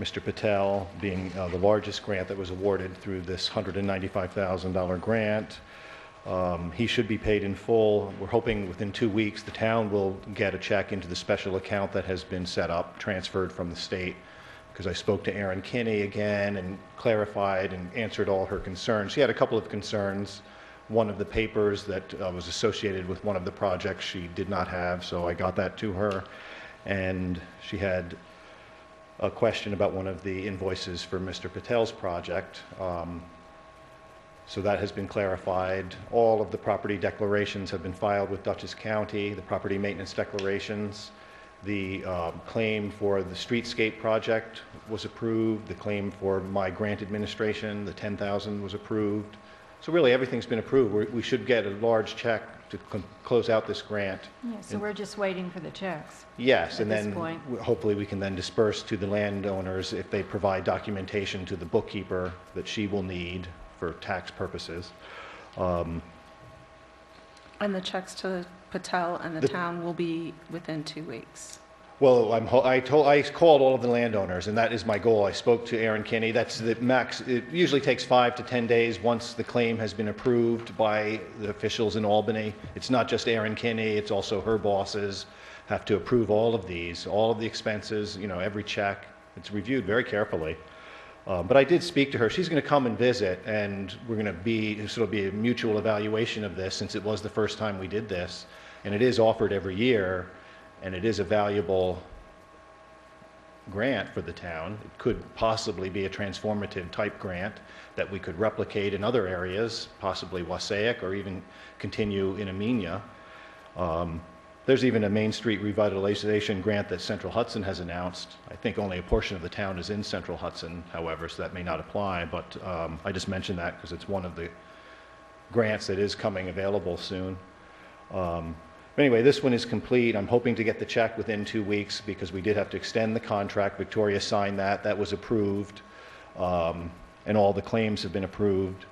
Mr. Patel being the largest grant that was awarded through this $195,000 grant. He should be paid in full. We're hoping within 2 weeks the town will get a check into the special account that has been set up, transferred from the state, because I spoke to Erin Kinney again and clarified and answered all her concerns. She had a couple of concerns. One of the papers that was associated with one of the projects she did not have, so I got that to her. And she had a question about one of the invoices for Mr. Patel's project. So that has been clarified. All of the property declarations have been filed with Dutchess County, the property maintenance declarations. The claim for the streetscape project was approved. The claim for my grant administration, the $10,000 was approved. So really everything's been approved. We should get a large check to close out this grant. Yeah, so we're just waiting for the checks. Yes, At and this then point. hopefully we can then disperse to the landowners if they provide documentation to the bookkeeper that she will need for tax purposes. And the checks to Patel and the town will be within 2 weeks. Well, I called all of the landowners, and that is my goal. I spoke to Erin Kinney. That's the max. It usually takes 5 to 10 days once the claim has been approved by the officials in Albany. It's not just Erin Kinney, it's also her bosses have to approve all of these, all of the expenses, every check. It's reviewed very carefully. But I did speak to her. She's going to come and visit, and it'll be a mutual evaluation of this since it was the first time we did this. And it is offered every year, and it is a valuable grant for the town. It could possibly be a transformative type grant that we could replicate in other areas, possibly Wassaic, or even continue in Amenia. There's even a Main Street revitalization grant that Central Hudson has announced. I think only a portion of the town is in Central Hudson, however, so that may not apply, but I just mentioned that because it's one of the grants that is coming available soon. Anyway, this one is complete. I'm hoping to get the check within 2 weeks because we did have to extend the contract. Victoria signed that. That was approved. And all the claims have been approved.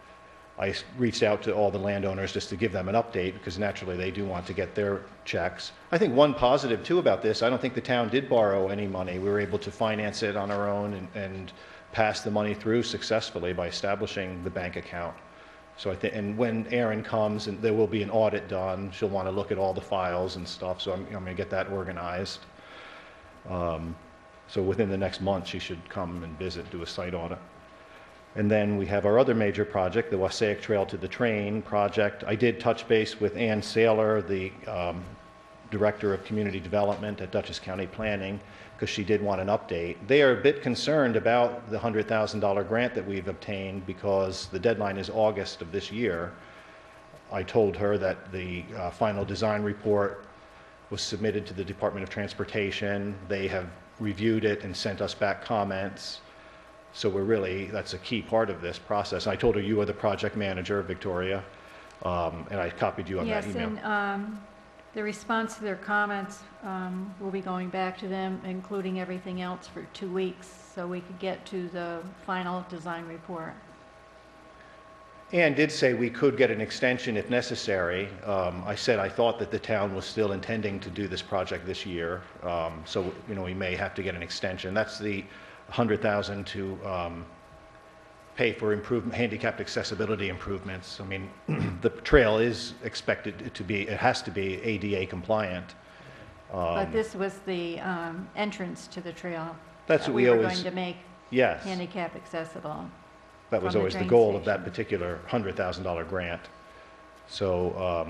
I reached out to all the landowners just to give them an update because naturally they do want to get their checks. I think one positive too about this, I don't think the town did borrow any money. We were able to finance it on our own and pass the money through successfully by establishing the bank account. So I think, and when Erin comes, and there will be an audit done, she'll want to look at all the files and stuff, so I'm going to get that organized. So within the next month, she should come and visit, do a site audit. And then we have our other major project, the Wassaic Trail to the Train project. I did touch base with Ann Saylor, the Director of Community Development at Dutchess County Planning, because she did want an update. They are a bit concerned about the $100,000 grant that we've obtained because the deadline is August of this year. I told her that the final design report was submitted to the Department of Transportation. They have reviewed it and sent us back comments. So that's a key part of this process. I told her you are the project manager, Victoria, and I copied you on that email. Yes, and the response to their comments, will be going back to them, including everything else for 2 weeks, so we could get to the final design report. Ann did say we could get an extension if necessary. I said I thought that the town was still intending to do this project this year, so we may have to get an extension. That's the $100,000 to pay for handicapped accessibility improvements. I mean, the trail is expected to be, it has to be ADA compliant. But this was the entrance to the trail. That's that what we were always, going to make yes, handicap accessible. that was from the always the train goal of station. that particular $100,000 grant. So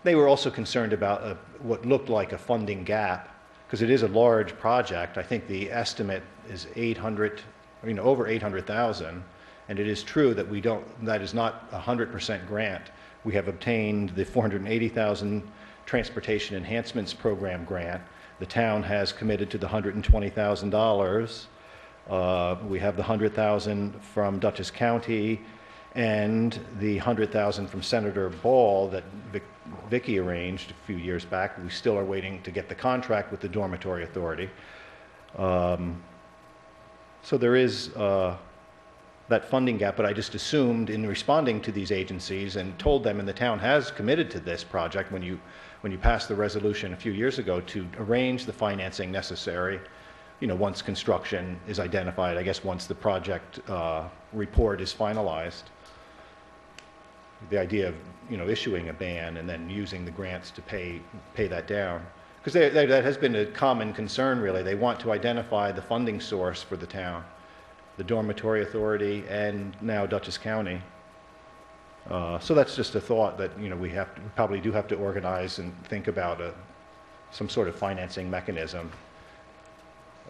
they were also concerned about what looked like a funding gap, because it is a large project. I think the estimate is over 800,000, and it is true that that is not a 100% grant. We have obtained the $480,000 Transportation Enhancements Program grant. The town has committed to the $120,000. We have the $100,000 from Dutchess County and the $100,000 from Senator Ball that Vicky arranged a few years back. We still are waiting to get the contract with the Dormitory Authority. So there is that funding gap, but I just assumed in responding to these agencies and told them, and the town has committed to this project when you passed the resolution a few years ago to arrange the financing necessary, once construction is identified, I guess once the project report is finalized. The idea of, issuing a ban and then using the grants to pay that down. Because that has been a common concern, really. They want to identify the funding source for the town, the Dormitory Authority, and now Dutchess County. So that's just a thought that we probably do have to organize and think about some sort of financing mechanism,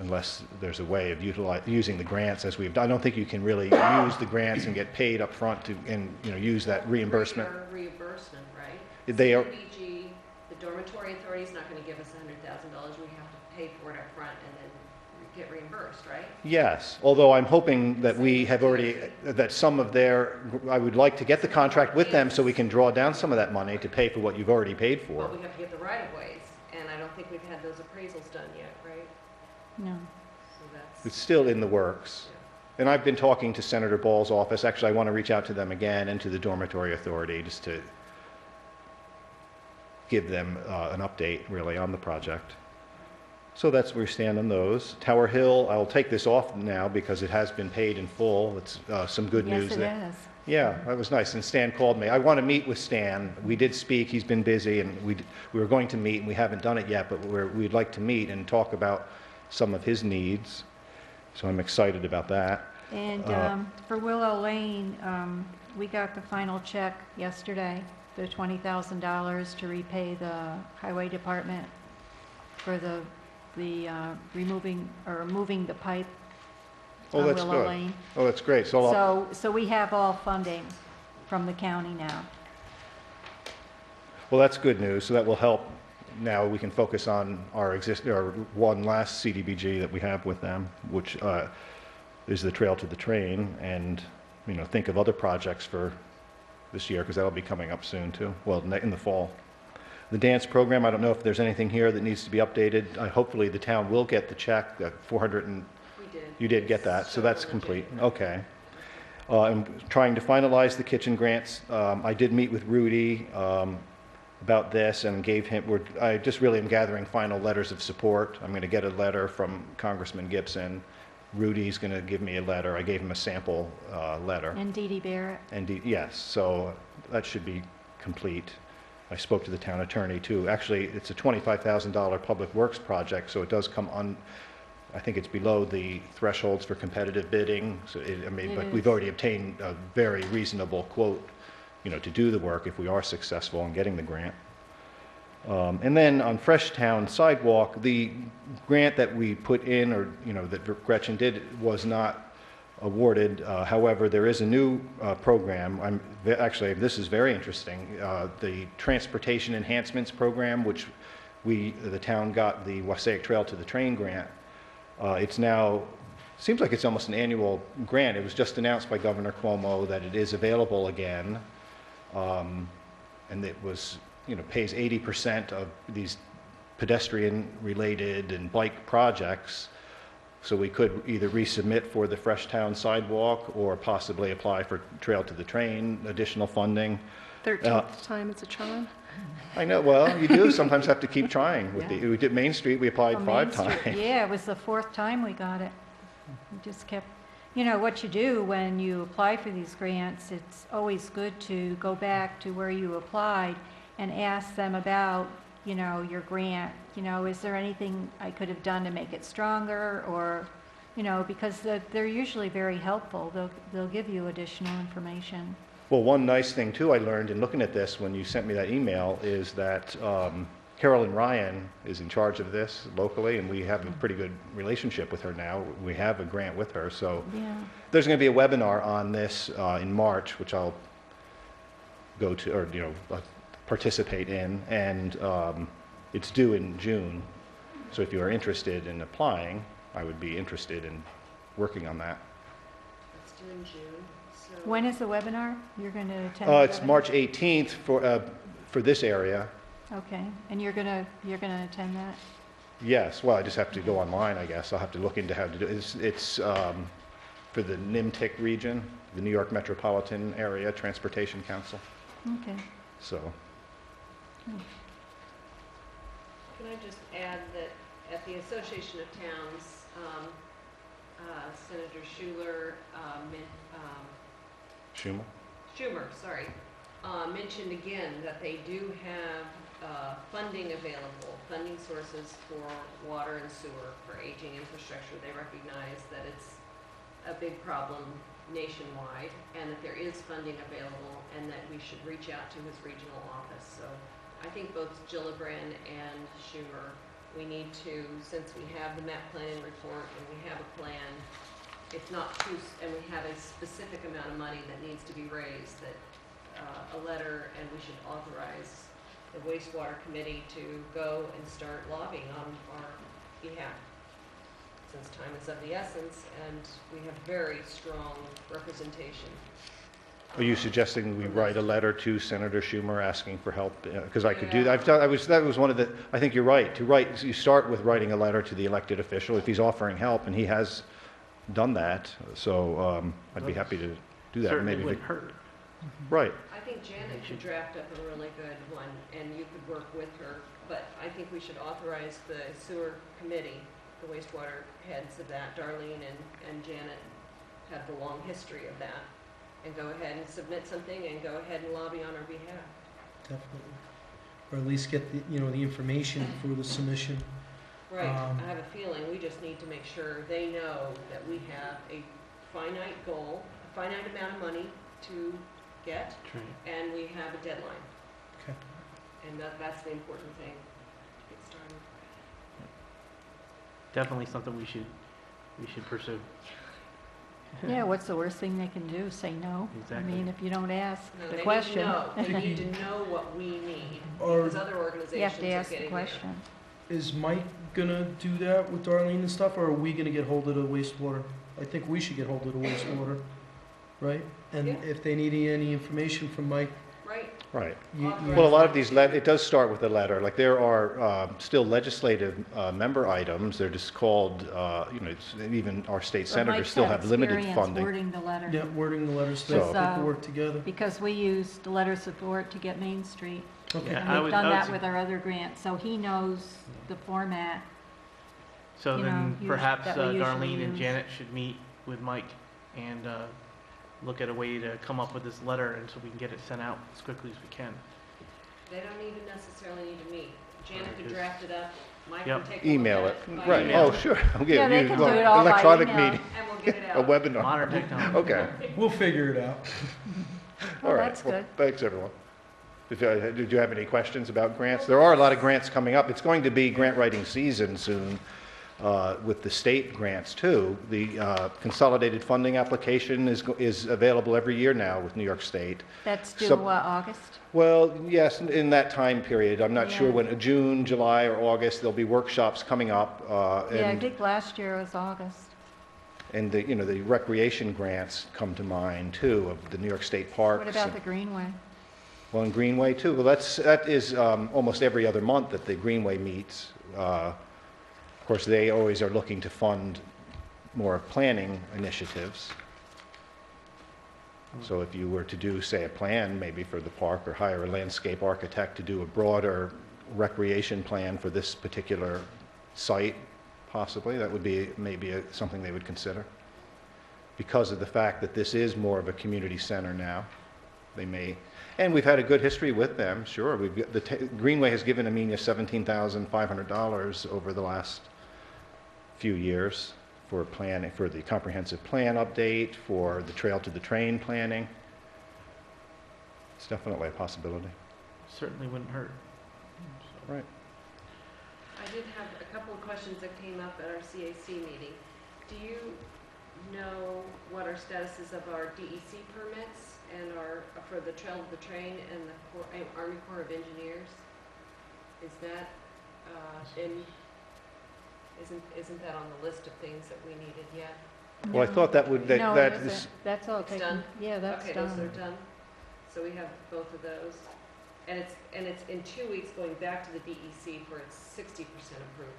unless there's a way of using the grants as we've done. I don't think you can really use the grants and get paid up front and use that reimbursement. Reimbursement, right? They are. CDBG, the Dormitory Authority is not going to give us $100,000. We have to pay for it up front and then get reimbursed, right? Yes, although I'm hoping that we have already, that some of I would like to get the contract with them so we can draw down some of that money to pay for what you've already paid for. Well, we have to get the right-of-ways, and I don't think we've had those appraisals done yet, right? No. So that's... It's still in the works. And I've been talking to Senator Ball's office. Actually, I want to reach out to them again and to the Dormitory Authority just to give them an update, really, on the project. So that's where we stand on those. Tower Hill, I'll take this off now because it has been paid in full. It's some good news there. Yes, it is. Yeah, that was nice. And Stan called me. I want to meet with Stan. We did speak. He's been busy, and we were going to meet, and we haven't done it yet, but we'd like to meet and talk about some of his needs. So I'm excited about that. And for Willow Lane, we got the final check yesterday, the $20,000 to repay the highway department for the moving the pipe Oh, on that's Willow good. Lane. Oh, that's great. So So we have all funding from the county now. well, that's good news. So that will help. Now we can focus on our one last CDBG that we have with them, which is the Trail to the Train, and think of other projects for this year because that'll be coming up soon too. Well, in the fall. The dance program, I don't know if there's anything here that needs to be updated. Hopefully, the town will get the check, that 400 and... We did. You did get that, so that's complete. Okay. I'm trying to finalize the kitchen grants. I did meet with Rudy about this and gave him, I just really am gathering final letters of support. I'm going to get a letter from Congressman Gibson. Rudy's going to give me a letter. I gave him a sample letter. And Dee Dee Barrett. And yes, so that should be complete. I spoke to the town attorney too. Actually, it's a $25,000 public works project, so it does come on, I think it's below the thresholds for competitive bidding. So but we've already obtained a very reasonable quote, to do the work if we are successful in getting the grant. And then on Fresh Town sidewalk, the grant that we put in, or that Gretchen did, was not awarded. However, there is a new program. Actually, this is very interesting. The Transportation Enhancements Program, which the town got the Wassaic Trail to the Train grant. It's now, seems like it's almost an annual grant. It was just announced by Governor Cuomo that it is available again. And it was, pays 80% of these pedestrian-related and bike projects. So we could either resubmit for the Fresh Town sidewalk or possibly apply for Trail to the Train, additional funding. 13th time it's a charm. I know, well, you do sometimes have to keep trying. We did Main Street, we applied Oh, 5 Main Street. times. Yeah, it was the 4th time we got it. We just kept, what you do when you apply for these grants, it's always good to go back to where you applied and ask them about, your grant. Is there anything I could have done to make it stronger? Or, because they're usually very helpful. They'll give you additional information. Well, one nice thing too I learned in looking at this when you sent me that email is that Carolyn Ryan is in charge of this locally, and we have a pretty good relationship with her now. We have a grant with her, so there's going to be a webinar on this in March, which I'll go to, or participate in, and it's due in June. So if you are interested in applying, I would be interested in working on that. It's due in June. So When is the webinar? You're going to attend? It's March 18th for this area. Okay, and you're gonna attend that? Yes, well, I just have to go online, I guess. I'll have to look into how to do it. It's for the NIMTIC region, the New York Metropolitan Area Transportation Council. Okay. So, can I just add that at the Association of Towns, Senator Schumer, mentioned again that they do have funding available, funding sources for water and sewer for aging infrastructure. They recognize that it's a big problem nationwide and that there is funding available and that we should reach out to his regional office. So I think both Gillibrand and Schumer, we need to, since we have the MAP planning report and we have a plan, it's not too, and we have a specific amount of money that needs to be raised, that a letter, and we should authorize the wastewater committee to go and start lobbying on our behalf, since time is of the essence and we have very strong representation. are you suggesting we write a letter to Senator Schumer asking for help? Because I could do that. That was one of the, I think you're right. You start with writing a letter to the elected official if he's offering help, and he has done that. So I'd be happy to do that. Certainly Maybe wouldn't hurt. Right. I think Janet could draft up a really good one, and you could work with her, but I think we should authorize the sewer committee, the wastewater heads of that, Darlene and Janet have the long history of that, and go ahead and submit something and go ahead and lobby on our behalf. Definitely. Or at least get the information for the submission. Right, I have a feeling we just need to make sure they know that we have a finite goal, a finite amount of money to get, and we have a deadline. Okay. And that's the important thing to get started. Definitely something we should pursue. Yeah, what's the worst thing they can do? Say no? Exactly. I mean, if you don't ask No, the they question. They need to know what we need, Or- because other organizations You have to are ask the getting there. question. Is Mike gonna do that with Darlene and stuff, or are we gonna get hold of the wastewater? I think we should get hold of the wastewater, right? And Yeah. if they need any information from Mike, Right, Right. You- Well, a lot of these, it does start with a letter. Like, there are still legislative member items. They're just called, even our state But senators Mike's still had have limited experience funding. wording the letter. Yeah, wording the letters, So- the paperwork together. Because we used the letter of support to get Main Street. Okay. Yeah, And we've done I would that sug- with our other grants, so he knows the format. So you then know, perhaps that we usually Darlene and use. Janet should meet with Mike and look at a way to come up with this letter and so we can get it sent out as quickly as we can. They don't even necessarily need to meet. Janet could Because- draft it up, Mike Yep. can take a look Email at it. by Right. email, Oh, sure. Yeah, they can do it all by Electronic email. meeting, and we'll get it a out. webinar. Modern technology. Okay. We'll figure it out. All right. that's Well, good. thanks, everyone. Did you have any questions about grants? There are a lot of grants coming up. It's going to be grant writing season soon with the state grants, too. The consolidated funding application is available every year now with New York State. That's due, So- August? Well, yes, in that time period. I'm not sure Yeah. when, June, July, or August, there'll be workshops coming up. Yeah, I and think last year was August. and the recreation grants come to mind, too, of the New York State parks. What about the Greenway? Well, in Greenway, too. Well, that is almost every other month that the Greenway meets. Of course, they always are looking to fund more planning initiatives. So if you were to do, say, a plan maybe for the park or hire a landscape architect to do a broader recreation plan for this particular site, possibly, that would be maybe something they would consider. Because of the fact that this is more of a community center now, they may, and we've had a good history with them, sure. Greenway has given Amenia $17,500 over the last few years for planning, for the comprehensive plan update, for the trail to the train planning. It's definitely a possibility. Certainly wouldn't hurt. So- Right. I did have a couple of questions that came up at our CAC meeting. Do you know what our status is of our DEC permits and for the Trail of the Train and the Army Corps of Engineers? Is that isn't that on the list of things that we needed yet? Well, I thought that would, No, that it is, isn't. That's all It's taken. done? Yeah, that's Okay, those are done. done. So we have both of those. And it's in 2 weeks going back to the DEC for its 60% approval.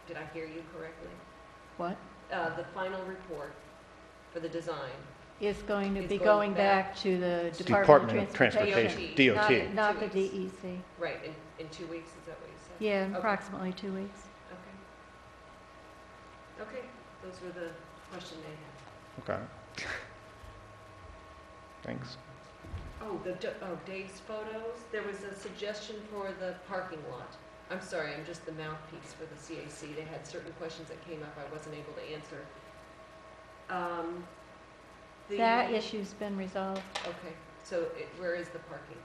Did I hear you correctly? What? The final report for the design. Is going to It's be going going back back to the Department Department of of Transportation, Transportation. DOT. Not the 2 weeks. DEC. Right, in 2 weeks, is that what you said? Yeah, Okay. approximately 2 weeks. Okay. Okay, those were the questions they had. okay. Thanks. Oh, Dave's photos, there was a suggestion for the parking lot. I'm sorry, I'm just the mouthpiece for the CAC. They had certain questions that came up I wasn't able to answer. That issue's been resolved. Okay, so where is the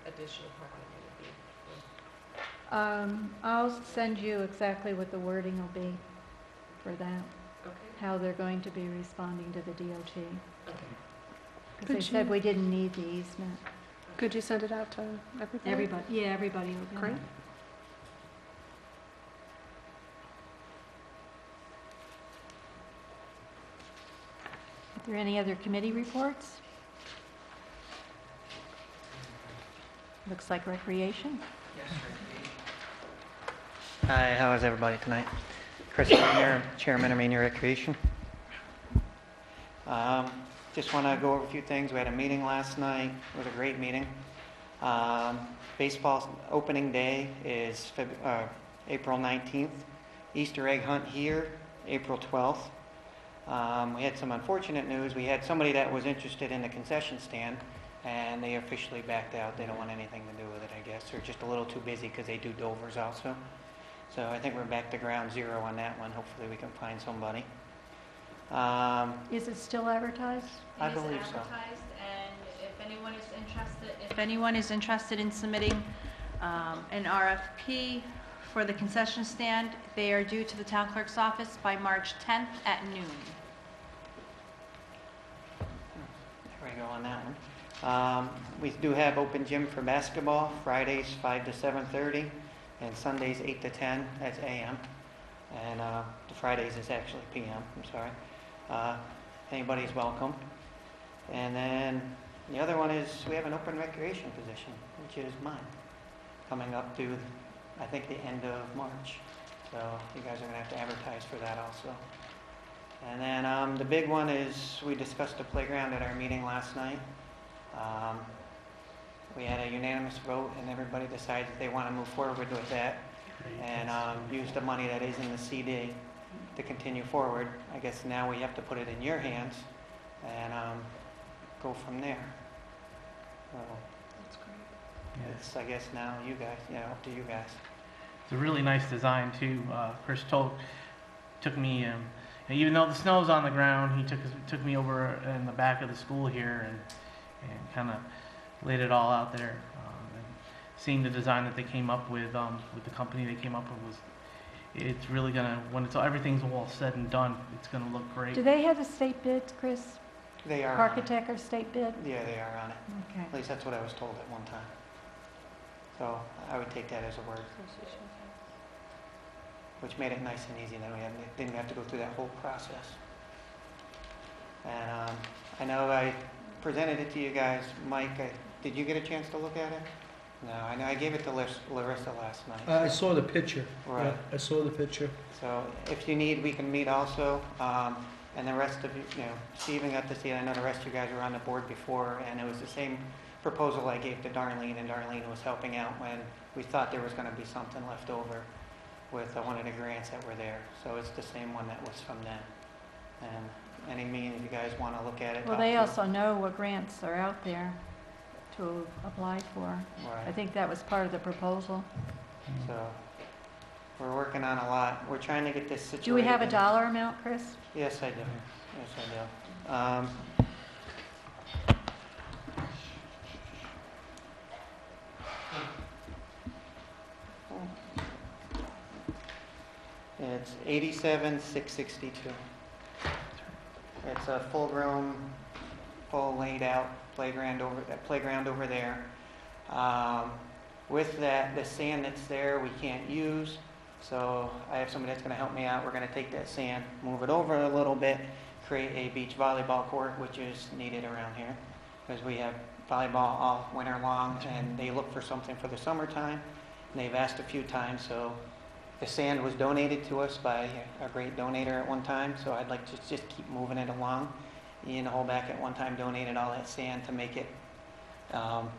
additional parking going to be? I'll send you exactly what the wording will be for that, Okay, how they're going to be responding to the DOT. okay. Because they Could said you- we didn't need the easement. Could you send it out to everybody? Everybody will get Great. it. Are there any other committee reports? Looks like recreation. Hi, how is everybody tonight? Chris Wagner, Chairman of Amenia Recreation. Just want to go over a few things. We had a meeting last night. It was a great meeting. Baseball opening day is April 19th. Easter egg hunt here, April 12th. We had some unfortunate news. We had somebody that was interested in the concession stand, and they officially backed out. They don't want anything to do with it, I guess. They're just a little too busy because they do Dovers also. So I think we're back to ground zero on that one. Hopefully we can find somebody. Is it still advertised? I believe so. It is advertised, and if anyone is interested in submitting an RFP for the concession stand, they are due to the town clerk's office by March 10th at noon. There we go on that one. We do have open gym for basketball, Fridays 5 to 7:30, and Sundays 8 to 10, that's AM. And the Fridays is actually PM, I'm sorry. Anybody's welcome. And then The other one is we have an open recreation position, which is mine, coming up to, I think, the end of March. So you guys are going to have to advertise for that also. And then the big one is we discussed the playground at our meeting last night. We had a unanimous vote, and everybody decided that they want to move forward with that and use the money that is in the CD to continue forward. I guess now we have to put it in your hands and go from there. So That's great. it's, I guess, now you guys, up to you guys. It's a really nice design too. Chris took me, and even though the snow's on the ground, he took me over in the back of the school here and kind of laid it all out there. And seeing the design that they came up with the company they came up with it's really gonna, when everything's all said and done, it's gonna look great. Do they have the state bids, Chris? They are. Architect or state bid? Yeah, they are on it. Okay. At least that's what I was told at one time. So I would take that as a word, which made it nice and easy. Then we didn't have to go through that whole process. And I know I presented it to you guys. Mike, did you get a chance to look at it? No, I know I gave it to Larissa last night. I saw the picture. Right. Yeah, I saw the picture. So if you need, we can meet also. And the rest of you, Stephen got to see it. I know the rest of you guys were on the board before, and it was the same proposal I gave to Darlene, and Darlene was helping out when we thought there was going to be something left over with one of the grants that were there. So it's the same one that was from them. And any meeting, if you guys want to look at it. Well, talk they to also know what grants are out there to apply for. Right. I think that was part of the proposal. So we're working on a lot. We're trying to get this situated. Do we have a dollar amount, Chris? Yes, I do. Yes, I do. It's $87,662. It's a full-grown, full laid-out playground over there. With that, the sand that's there we can't use, so I have somebody that's going to help me out. We're going to take that sand, move it over a little bit, create a beach volleyball court, which is needed around here, because we have volleyball all winter long, and they look for something for the summertime, and they've asked a few times, so the sand was donated to us by a great donator at one time, so I'd like to just keep moving it along. Ian Holback at one time donated all that sand to make it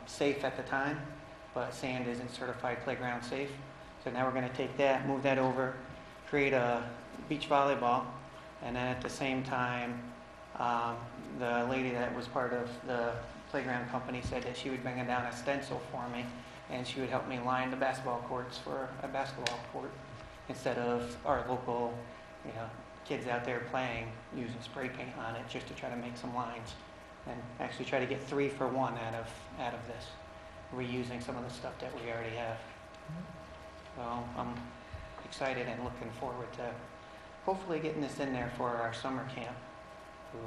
safe at the time, but sand isn't certified playground safe. So now we're going to take that, move that over, create a beach volleyball, and then at the same time, the lady that was part of the playground company said that she would bring down a stencil for me, and she would help me line the basketball courts for a basketball court instead of our local, kids out there playing using spray paint on it, just to try to make some lines and actually try to get 3 for 1 out of this, reusing some of the stuff that we already have. So I'm excited and looking forward to hopefully getting this in there for our summer camp, who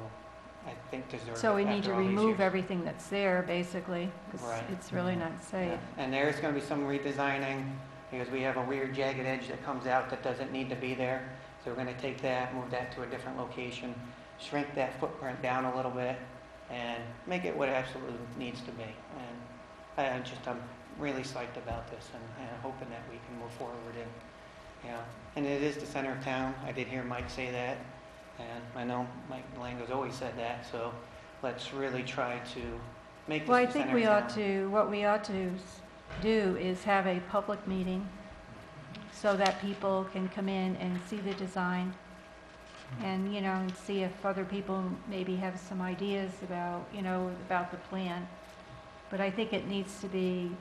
I think deserve it. So we need after to all these remove years. everything that's there, basically, because Right. it's really not safe. Yeah. And there's going to be some redesigning, because we have a weird jagged edge that comes out that doesn't need to be there. So we're going to take that, move that to a different location, shrink that footprint down a little bit, and make it what it absolutely needs to be. And I'm really psyched about this, and hoping that we can move forward. And it is the center of town. I did hear Mike say that, and I know Mike Lango's always said that. So let's really try to make this Well, I the think center of town. what we ought to do is have a public meeting so that people can come in and see the design and, and see if other people maybe have some ideas about, about the plan. But I think it needs to be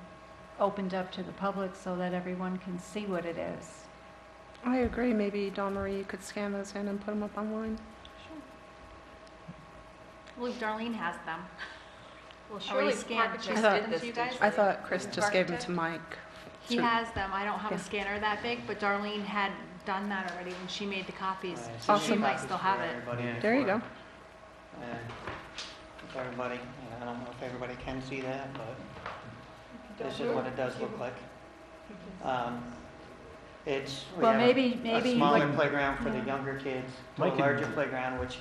opened up to the public so that everyone can see what it is. I agree. Maybe Dawn Marie, you could scan those in and put them up online. Well, Darlene has them. Well, Already surely scanned. Park She just thought- did this, you didn't guys? she? I thought Chris Was it just gave them Architect? to Mike. He Through- has them. I don't have Yeah. a scanner that big, but Darlene had done that already when she made the copies. Right, So so she Awesome. might copies still for have it. everybody Yeah. There you before. go. And if everybody, I don't know if everybody can see that, but this is what it does look like. We Well, have maybe a smaller what- playground for the yeah. younger kids, to Mike a can- larger playground, which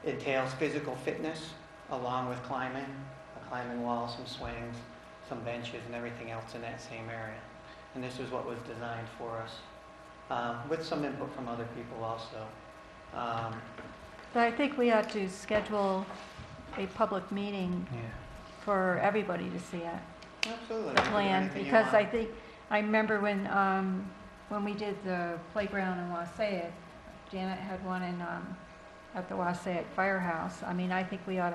entails physical fitness along with climbing, a climbing walls, some swings, some benches, and everything else in that same area. And this is what was designed for us, with some input from other people also. But I think we ought to schedule a public meeting Yeah. for everybody to see it, Absolutely. the you can do plan, anything you because want. I remember when we did the playground in Wassaic, Janet had one in, at the Wassaic Firehouse. I mean, I think we ought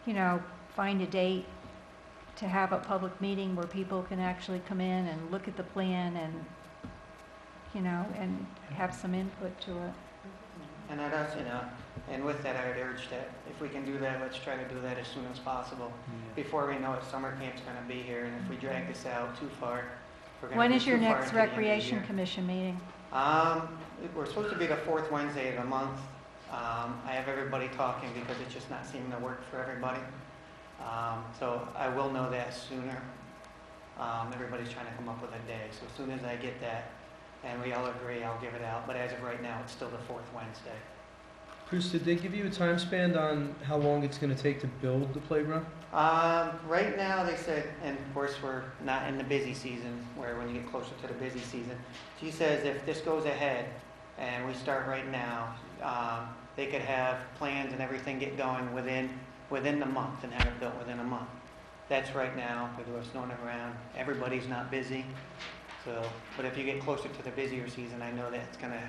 to, find a date to have a public meeting where people can actually come in and look at the plan and, and have some input to it. And that us, and with that, I would urge that if we can do that, let's try to do that as soon as possible. Before we know it, summer camp's going to be here, and if we drag this out too far, we're going to When be is your too far next into the end of the Recreation year. Commission meeting? We're supposed to be the fourth Wednesday of the month. I have everybody talking because it's just not seeming to work for everybody. So I will know that sooner. Everybody's trying to come up with a day. So as soon as I get that and we all agree, I'll give it out. But as of right now, it's still the fourth Wednesday. Chris, did they give you a time span on how long it's going to take to build the playground? Right now, they said, and of course we're not in the busy season, where when you get closer to the busy season, she says if this goes ahead and we start right now, they could have plans and everything get going within the month and have it built within a month. That's right now, with what's snowing around. Everybody's not busy. So, but if you get closer to the busier season, I know that it's going to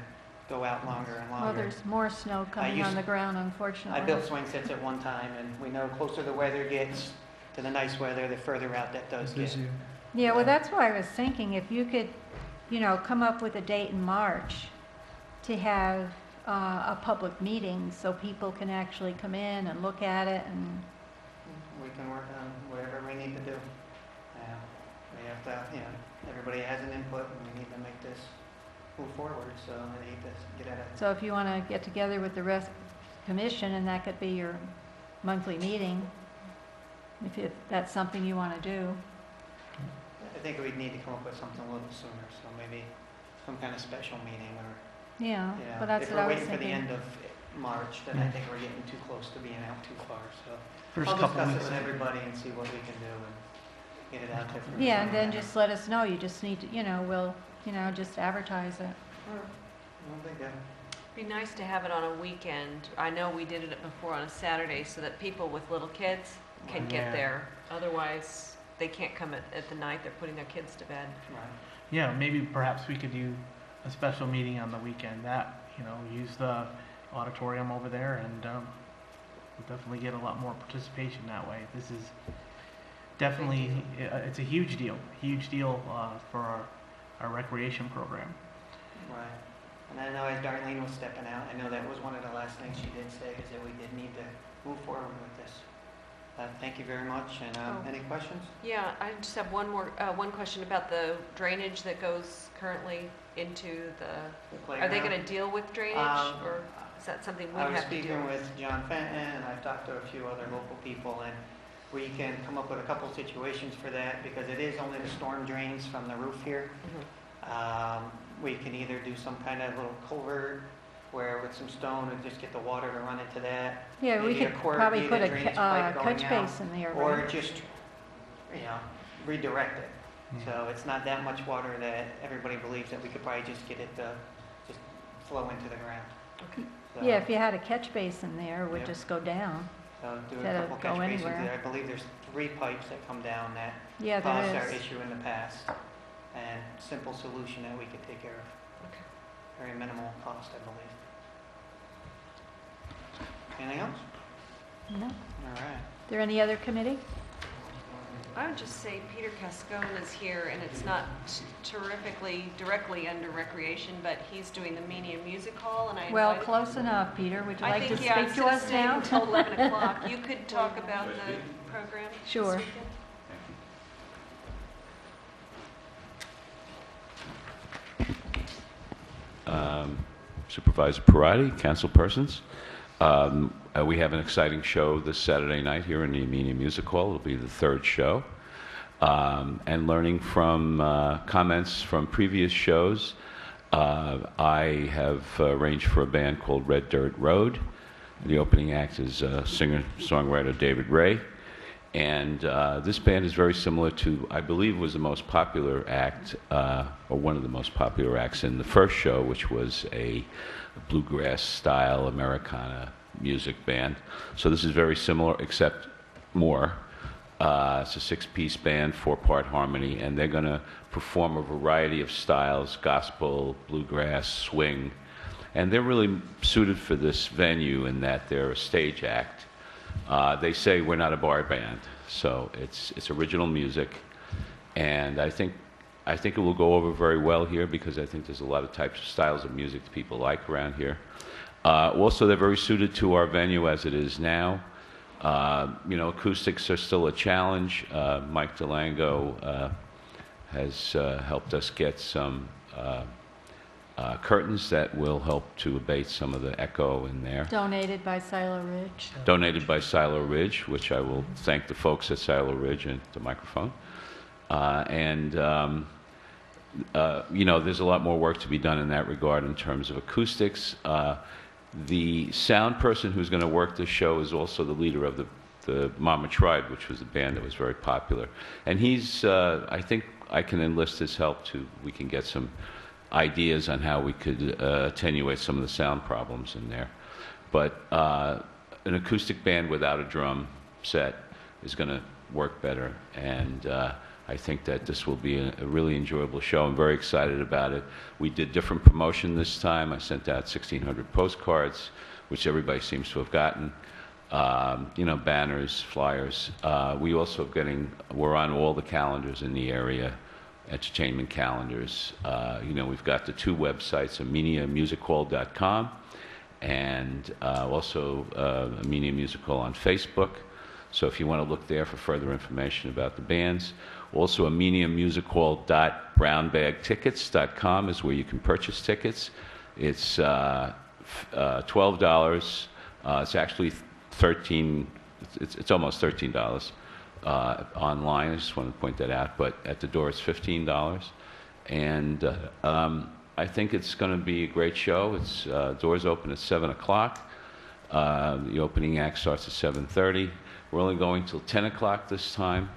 go out longer and longer. Well, there's more snow coming on the ground, unfortunately. I built swing sets at one time, and we know the closer the weather gets to the nice weather, the further out that does get. Busier. Yeah, well, that's why I was thinking, if you could, come up with a date in March to have a public meeting so people can actually come in and look at it and... We can work on whatever we need to do. Yeah, we have to, everybody has an input, and we need to make this move forward, so I need to get at it. So if you want to get together with the rest commission, and that could be your monthly meeting, if that's something you want to do. I think we'd need to come up with something a little sooner, so maybe some kind of special meeting or, Yeah, but that's if what I we're was waiting for the thinking. end of March, then I think we're getting too close to being out too far, so. First I'll couple discuss it weeks. with everybody and see what we can do and get it out there. for Yeah, and everybody. then just let us know. You just need to, we'll, just advertise it. No big deal. Be nice to have it on a weekend. I know we did it before on a Saturday so that people with little kids can Yeah. get there. Otherwise, they can't come at the night. They're putting their kids to bed. Right. Yeah, maybe perhaps we could do a special meeting on the weekend that, use the auditorium over there and we'll definitely get a lot more participation that way. This is definitely, it's a huge deal for our recreation program. Right. And I know as Darlene was stepping out, I know that was one of the last things she did say, is that we did need to move forward with this. Thank you very much, and any questions? Yeah, I just have one question about the drainage that goes currently into the, are they going to deal with drainage, or is that something we I was have to deal speaking with? with John Fenton, and I've talked to a few other local people, and we can come up with a couple situations for that, because it is only the storm drains from the roof here. We can either do some kind of little culvert where with some stone and just get the water to run into that. Yeah, we Maybe a could quarter probably feet put of a drainage pipe going catch out, basin there, or right? just, redirect it. So it's not that much water that everybody believes that we could probably just get it to just flow into the ground. Okay. So- Yeah, if you had a catch basin there, it would Yeah. just go down. So do a Instead of couple go catch basins anywhere. there. I believe there's 3 pipes that come down that Yeah, caused there our is. issue in the past. And simple solution that we could take care of. Okay. Very minimal cost, I believe. Anything else? No. All right. There any other committee? I would just say Peter Cascone is here, and it's not directly under recreation, but he's doing the Amenia Music Hall, and I Well, invited- close enough, Peter. Would you like to I think, yeah, speak to us instead of now? staying until 11 o'clock, you could talk about the program this Sure. weekend? Supervisor Parati, council persons. We have an exciting show this Saturday night here in the Amenia Music Hall. It'll be the 3rd show. And learning from comments from previous shows, I have arranged for a band called Red Dirt Road. The opening act is singer-songwriter David Ray. And this band is very similar to, I believe, was the most popular act, or one of the most popular acts in the first show, which was a bluegrass-style Americana music band. So this is very similar, except more. It's a six-piece band, four-part harmony, and they're going to perform a variety of styles: gospel, bluegrass, swing. And they're really suited for this venue in that they're a stage act. They say we're not a bar band, so it's original music, and I think it will go over very well here because I think there's a lot of types of styles of music that people like around here. Also, they're very suited to our venue as it is now. Acoustics are still a challenge. Mike DeLango has helped us get some curtains that will help to abate some of the echo in there. Donated by Silo Ridge. Donated by Silo Ridge, which I will thank the folks at Silo Ridge and the microphone. There's a lot more work to be done in that regard in terms of acoustics. The sound person who's going to work this show is also the leader of the Mama Tribe, which was a band that was very popular. And he's, I think I can enlist his help we can get some ideas on how we could attenuate some of the sound problems in there. But an acoustic band without a drum set is going to work better, and I think that this will be a really enjoyable show. I'm very excited about it. We did different promotion this time. I sent out 1,600 postcards, which everybody seems to have gotten. Banners, flyers. We're on all the calendars in the area, entertainment calendars. We've got the two websites, AmeniaMusicHall.com and also Amenia Music Hall on Facebook. So if you want to look there for further information about the bands. Also, AmeniaMusicHall.brownbagtickets.com is where you can purchase tickets. It's $12. It's actually $13. It's almost $13 online. I just want to point that out. But at the door, it's $15. And I think it's going to be a great show. It's doors open at 7 o'clock. The opening act starts at 7:30. We're only going till 10 o'clock this time.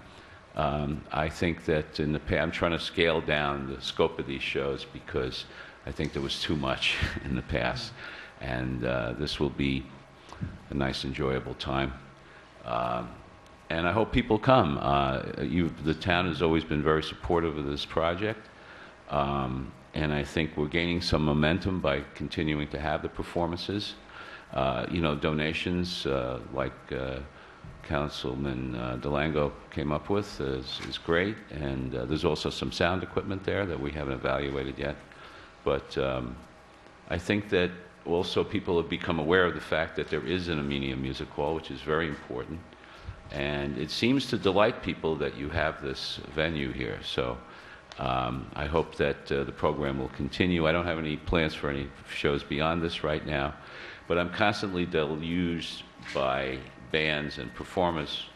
I think that in the past, I'm trying to scale down the scope of these shows because I think there was too much in the past. And this will be a nice, enjoyable time. And I hope people come. The town has always been very supportive of this project. And I think we're gaining some momentum by continuing to have the performances. Donations like Councilman DeLango came up with is great, and there's also some sound equipment there that we haven't evaluated yet. But I think that also people have become aware of the fact that there is an Amenia Music Hall, which is very important, and it seems to delight people that you have this venue here. So I hope that the program will continue. I don't have any plans for any shows beyond this right now, but I'm constantly deluged by bands and performers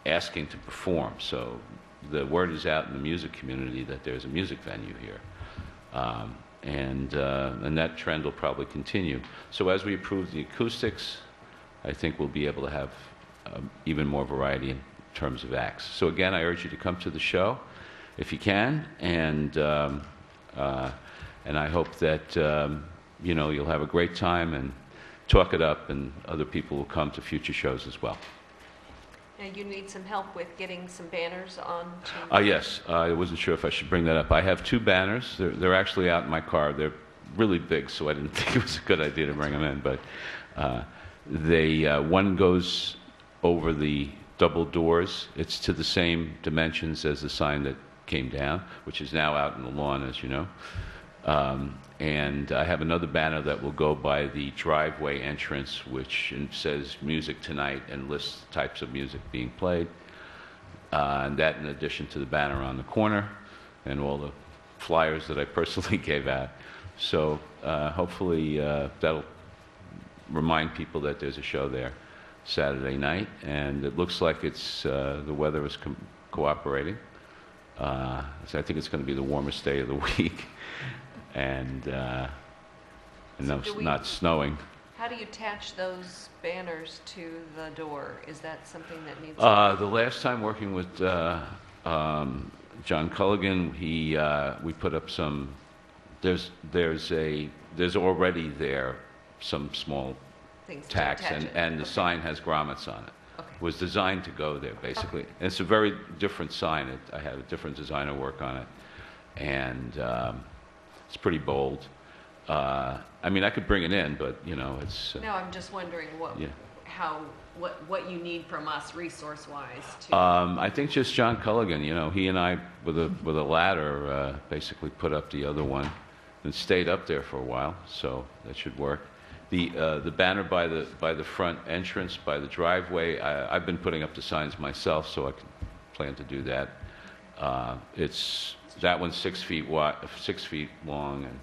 asking to perform. So the word is out in the music community that there's a music venue here. And that trend will probably continue. So as we improve the acoustics, I think we'll be able to have even more variety in terms of acts. So again, I urge you to come to the show if you can, and I hope that you'll have a great time and talk it up, and other people will come to future shows as well. Now, you need some help with getting some banners on Yes, I wasn't sure if I should bring that up. I have two banners. They're actually out in my car. They're really big, so I didn't think it was a good idea to bring them in. But one goes over the double doors. It's to the same dimensions as the sign that came down, which is now out in the lawn, as you know. And I have another banner that will go by the driveway entrance, which says "Music Tonight" and lists types of music being played. And that in addition to the banner on the corner and all the flyers that I personally gave out. So hopefully that'll remind people that there's a show there Saturday night. And it looks like the weather is cooperating. So I think it's going to be the warmest day of the week. And not snowing. How do you attach those banners to the door? Is that something that needs? The last time working with John Culligan, we put up some. There's already there some small Things to tacks, attach it. and the Okay. sign has grommets on it. Okay. It was designed to go there, basically. And it's a very different sign. I had a different designer work on it, and it's pretty bold. I mean, I could bring it in, but it's. No, I'm just wondering Yeah. what you need from us resource-wise to. I think just John Culligan. He and I with a ladder basically put up the other one, and stayed up there for a while. So that should work. The banner by the front entrance, by the driveway, I've been putting up the signs myself, so I can plan to do that. That one's 6 feet wide, 6 feet long, and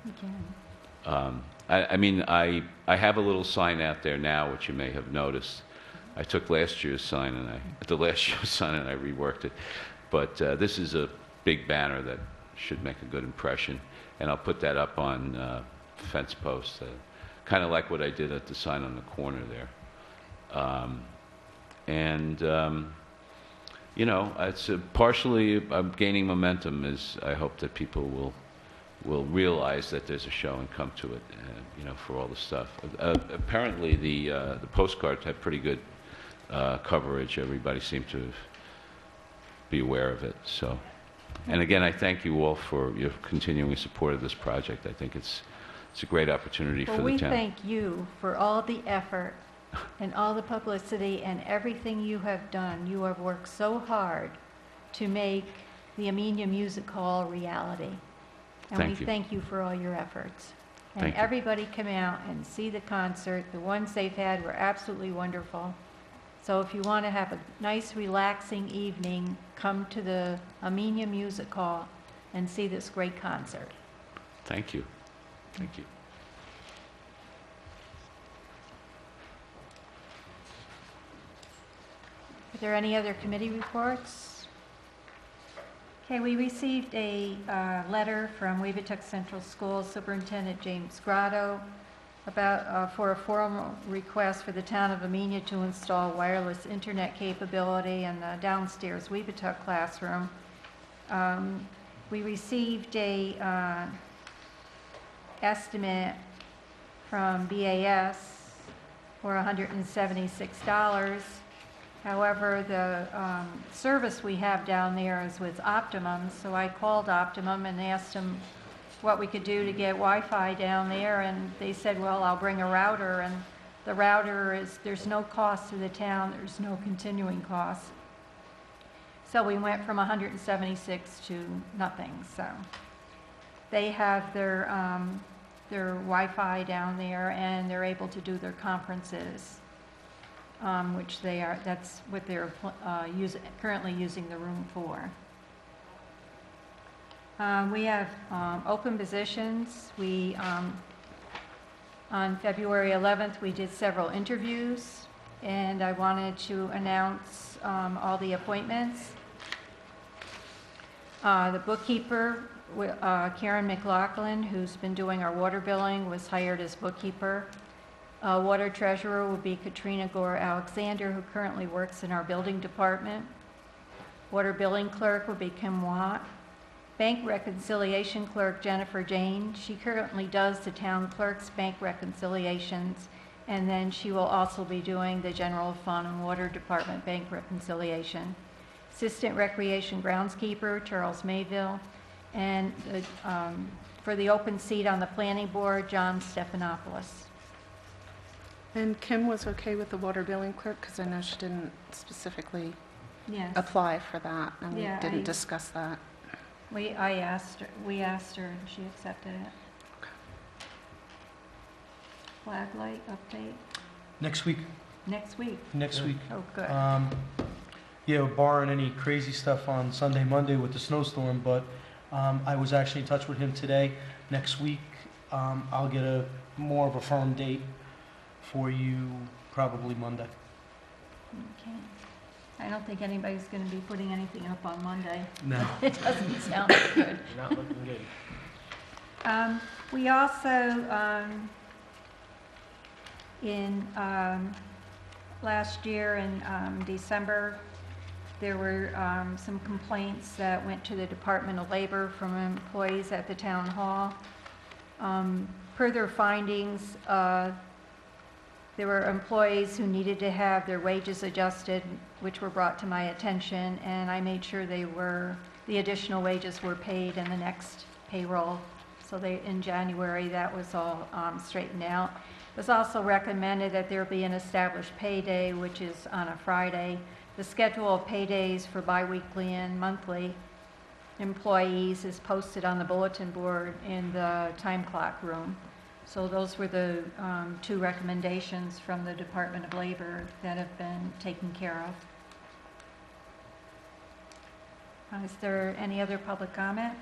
I have a little sign out there now, which you may have noticed. I took the last year's sign and I reworked it. But this is a big banner that should make a good impression, and I'll put that up on fence posts. Kind of like what I did at the sign on the corner there. It's partially I'm gaining momentum as I hope that people will realize that there's a show and come to it, for all the stuff. Apparently the postcards have pretty good coverage. Everybody seemed to be aware of it. So, and again, I thank you all for your continuing support of this project. I think it's a great opportunity for the Well, we town. thank you for all the effort and all the publicity and everything you have done. You have worked so hard to make the Amenia Music Hall a reality. And Thank we you. thank you for all your efforts. And Thank you. everybody come out and see the concert. The ones they've had were absolutely wonderful. So if you want to have a nice, relaxing evening, come to the Amenia Music Hall and see this great concert. Thank you. Thank you. Are there any other committee reports? Okay, we received a letter from Weavertuck Central School Superintendent James Grotto for a formal request for the town of Amenia to install wireless internet capability in the downstairs Weavertuck classroom. We received a estimate from BAS for $176. However, the service we have down there is with Optimum, so I called Optimum and asked them what we could do to get Wi-Fi down there, and they said, well, I'll bring a router, and the router there's no cost to the town, there's no continuing cost. So we went from 176 to nothing, so. They have their Wi-Fi down there, and they're able to do their conferences. That's what they're currently using the room for. We have open positions. On February 11th, we did several interviews, and I wanted to announce all the appointments. The bookkeeper, Karen McLaughlin, who's been doing our water billing, was hired as bookkeeper. Water treasurer will be Katrina Gore-Alexander, who currently works in our building department. Water billing clerk will be Kim Watt. Bank reconciliation clerk Jennifer Jane. She currently does the town clerk's bank reconciliations, and then she will also be doing the general fund and water department bank reconciliation. Assistant recreation groundskeeper Charles Mayville, and for the open seat on the planning board, John Stephanopoulos. And Kim was okay with the water billing clerk, because I know she didn't specifically Yes. apply for that, and we Yeah, didn't discuss that. We asked her, and she accepted it. Flag light update Next week. next week. Next week. Oh, good. Yeah, barring any crazy stuff on Sunday, Monday with the snowstorm, but I was actually in touch with him today. Next week, I'll get more of a firm date for you, probably Monday. Okay. I don't think anybody's going to be putting anything up on Monday. No. It doesn't sound good. Not looking good. We also In last year in December, there were some complaints that went to the Department of Labor from employees at the town hall. Per their findings, there were employees who needed to have their wages adjusted, which were brought to my attention, and I made sure the additional wages were paid in the next payroll. So in January, that was all straightened out. It was also recommended that there be an established payday, which is on a Friday. The schedule of paydays for biweekly and monthly employees is posted on the bulletin board in the time clock room. So those were the two recommendations from the Department of Labor that have been taken care of. Is there any other public comment?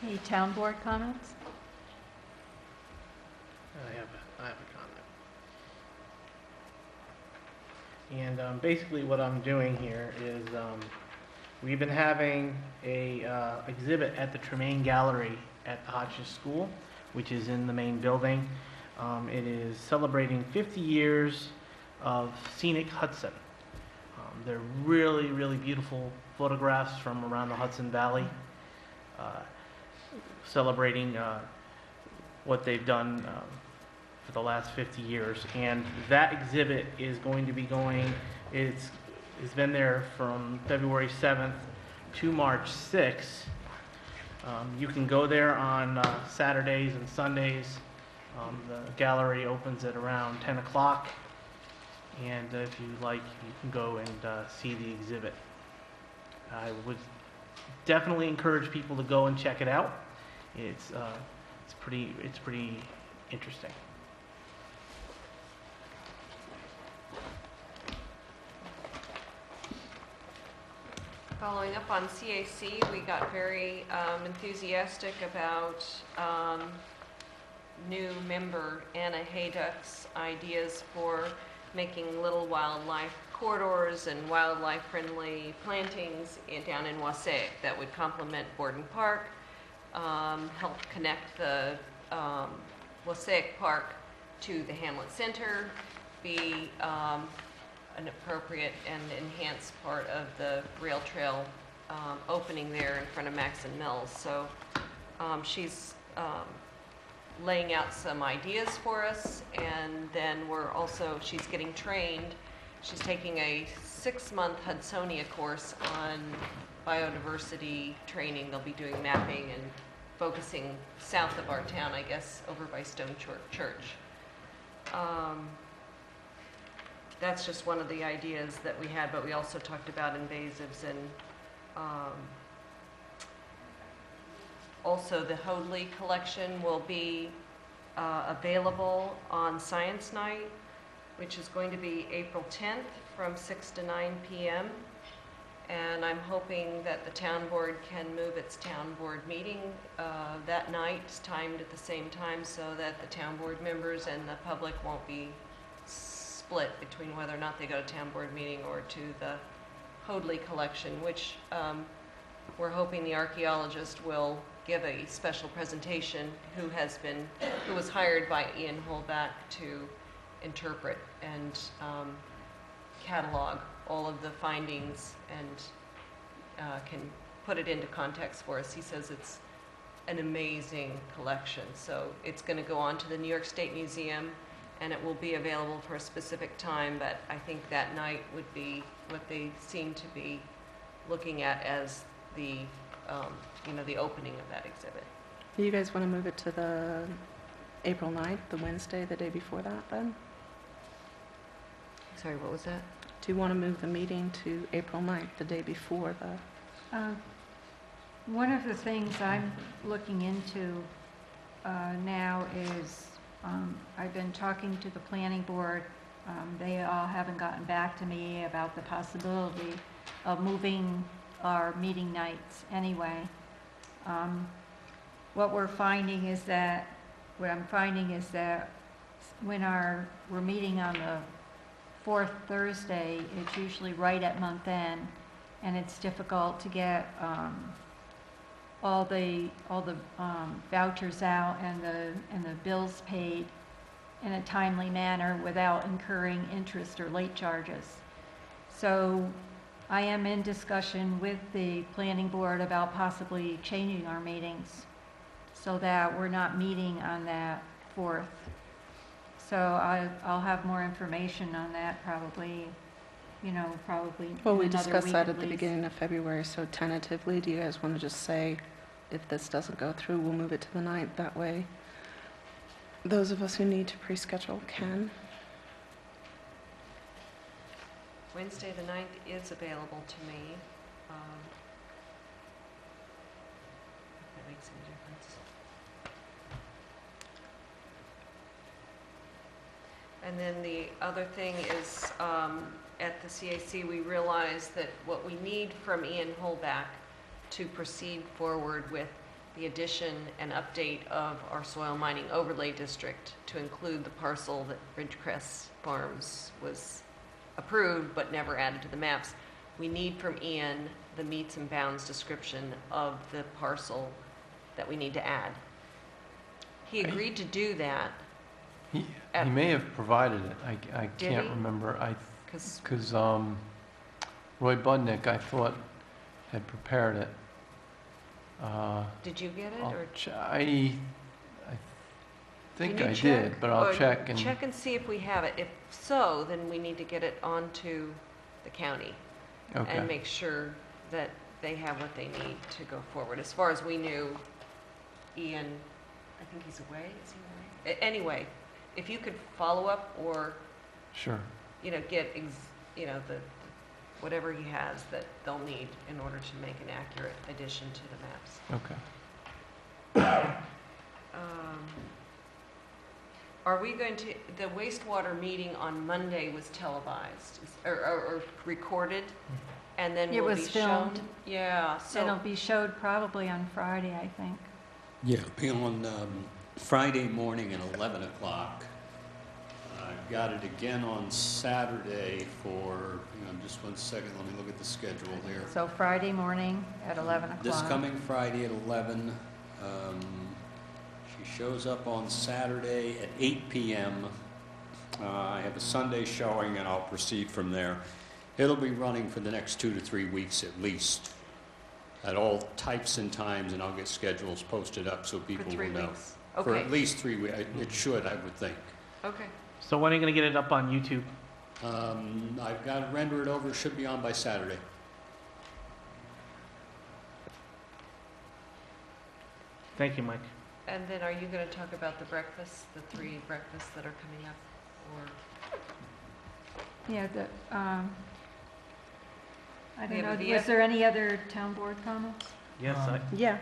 Any town board comments? I have a comment. And basically what I'm doing here is we've been having a exhibit at the Tremaine Gallery at the Hotchkiss School, which is in the main building. It is celebrating 50 years of scenic Hudson. They're really, really beautiful photographs from around the Hudson Valley, celebrating what they've done for the last 50 years. And that exhibit is going to be going, it's been there from February 7th to March 6th. You can go there on Saturdays and Sundays. The gallery opens at around 10 o'clock. And if you like, you can go and see the exhibit. I would definitely encourage people to go and check it out. It's pretty interesting. Following up on CAC, we got very enthusiastic about new member Anna Hayduck's ideas for making little wildlife corridors and wildlife-friendly plantings down in Wassaic that would complement Borden Park, help connect the Wassaic Park to the Hamlet Center, be an appropriate and enhanced part of the rail trail opening there in front of Maxon Mills. So she's laying out some ideas for us, and then she's getting trained. She's taking a 6-month Hudsonia course on biodiversity training. They'll be doing mapping and focusing south of our town, I guess, over by Stone Church. That's just one of the ideas that we had, but we also talked about invasives and also the Hoadley collection will be available on Science Night, which is going to be April 10th from 6 to 9 p.m. And I'm hoping that the town board can move its town board meeting that night, timed at the same time, so that the town board members and the public won't be split between whether or not they go to town board meeting or to the Hoadley collection, which we're hoping the archaeologist will give a special presentation who was hired by Ian Holback to interpret and catalog all of the findings and can put it into context for us. He says it's an amazing collection. So it's going to go on to the New York State Museum, and it will be available for a specific time, but I think that night would be what they seem to be looking at as the the opening of that exhibit. Do you guys want to move it to the April 9th, the Wednesday, the day before that then? Sorry, what was that? Do you want to move the meeting to April 9th, the day before the... One of the things I'm looking into now is I've been talking to the planning board. They all haven't gotten back to me about the possibility of moving our meeting nights anyway. What I'm finding is that when we're meeting on the fourth Thursday, it's usually right at month end, and it's difficult to get all the vouchers out and the bills paid in a timely manner without incurring interest or late charges. So I am in discussion with the planning board about possibly changing our meetings so that we're not meeting on that 4th. So I'll have more information on that probably, probably Well, we in another discussed week that at the least. beginning of February, so tentatively, do you guys want to just say, if this doesn't go through, we'll move it to the 9th? That way, those of us who need to pre-schedule can. Wednesday, the 9th is available to me. If that makes any difference. And then the other thing is, at the CAC, we realized that what we need from Ian Holback to proceed forward with the addition and update of our soil mining overlay district to include the parcel that Ridgecrest Farms was approved but never added to the maps. We need from Ian the meets and bounds description of the parcel that we need to add. He agreed to do that. He may have provided it. I Did can't he? remember. 'Cause Because Roy Budnick, I thought, had prepared it. did you get it? I'll Or I think can I you did, check? but I'll Or check and... check and see if we have it. If so, then we need to get it onto the county Okay. and make sure that they have what they need to go forward. As far as we knew, Ian, I think he's away. Is he away? Anyway, if you could follow up or Sure. get the whatever he has that they'll need in order to make an accurate addition to the maps. Okay. Are we going to, the wastewater meeting on Monday was televised or recorded, and then It will was be shown? filmed. Yeah, It'll so, be showed probably on Friday, I think. Yeah, it'll be on Friday morning at 11 o'clock. I've got it again on Saturday for, hang on just one second, let me look at the schedule here. So Friday morning at 11 o'clock. This coming Friday at 11. She shows up on Saturday at 8 p.m. I have a Sunday showing, and I'll proceed from there. It'll be running for the next 2 to 3 weeks at least, at all types and times, and I'll get schedules posted up so people for 3 will know. weeks. For Okay, at least 3 weeks. It should, I would think. okay. So when are you going to get it up on YouTube? I've got to render it over. Should be on by Saturday. Thank you, Mike. And then are you going to talk about the breakfasts, the 3 breakfasts that are coming up? Or Yeah, I We don't have know, a was there any other town board comments? Yes, Yeah.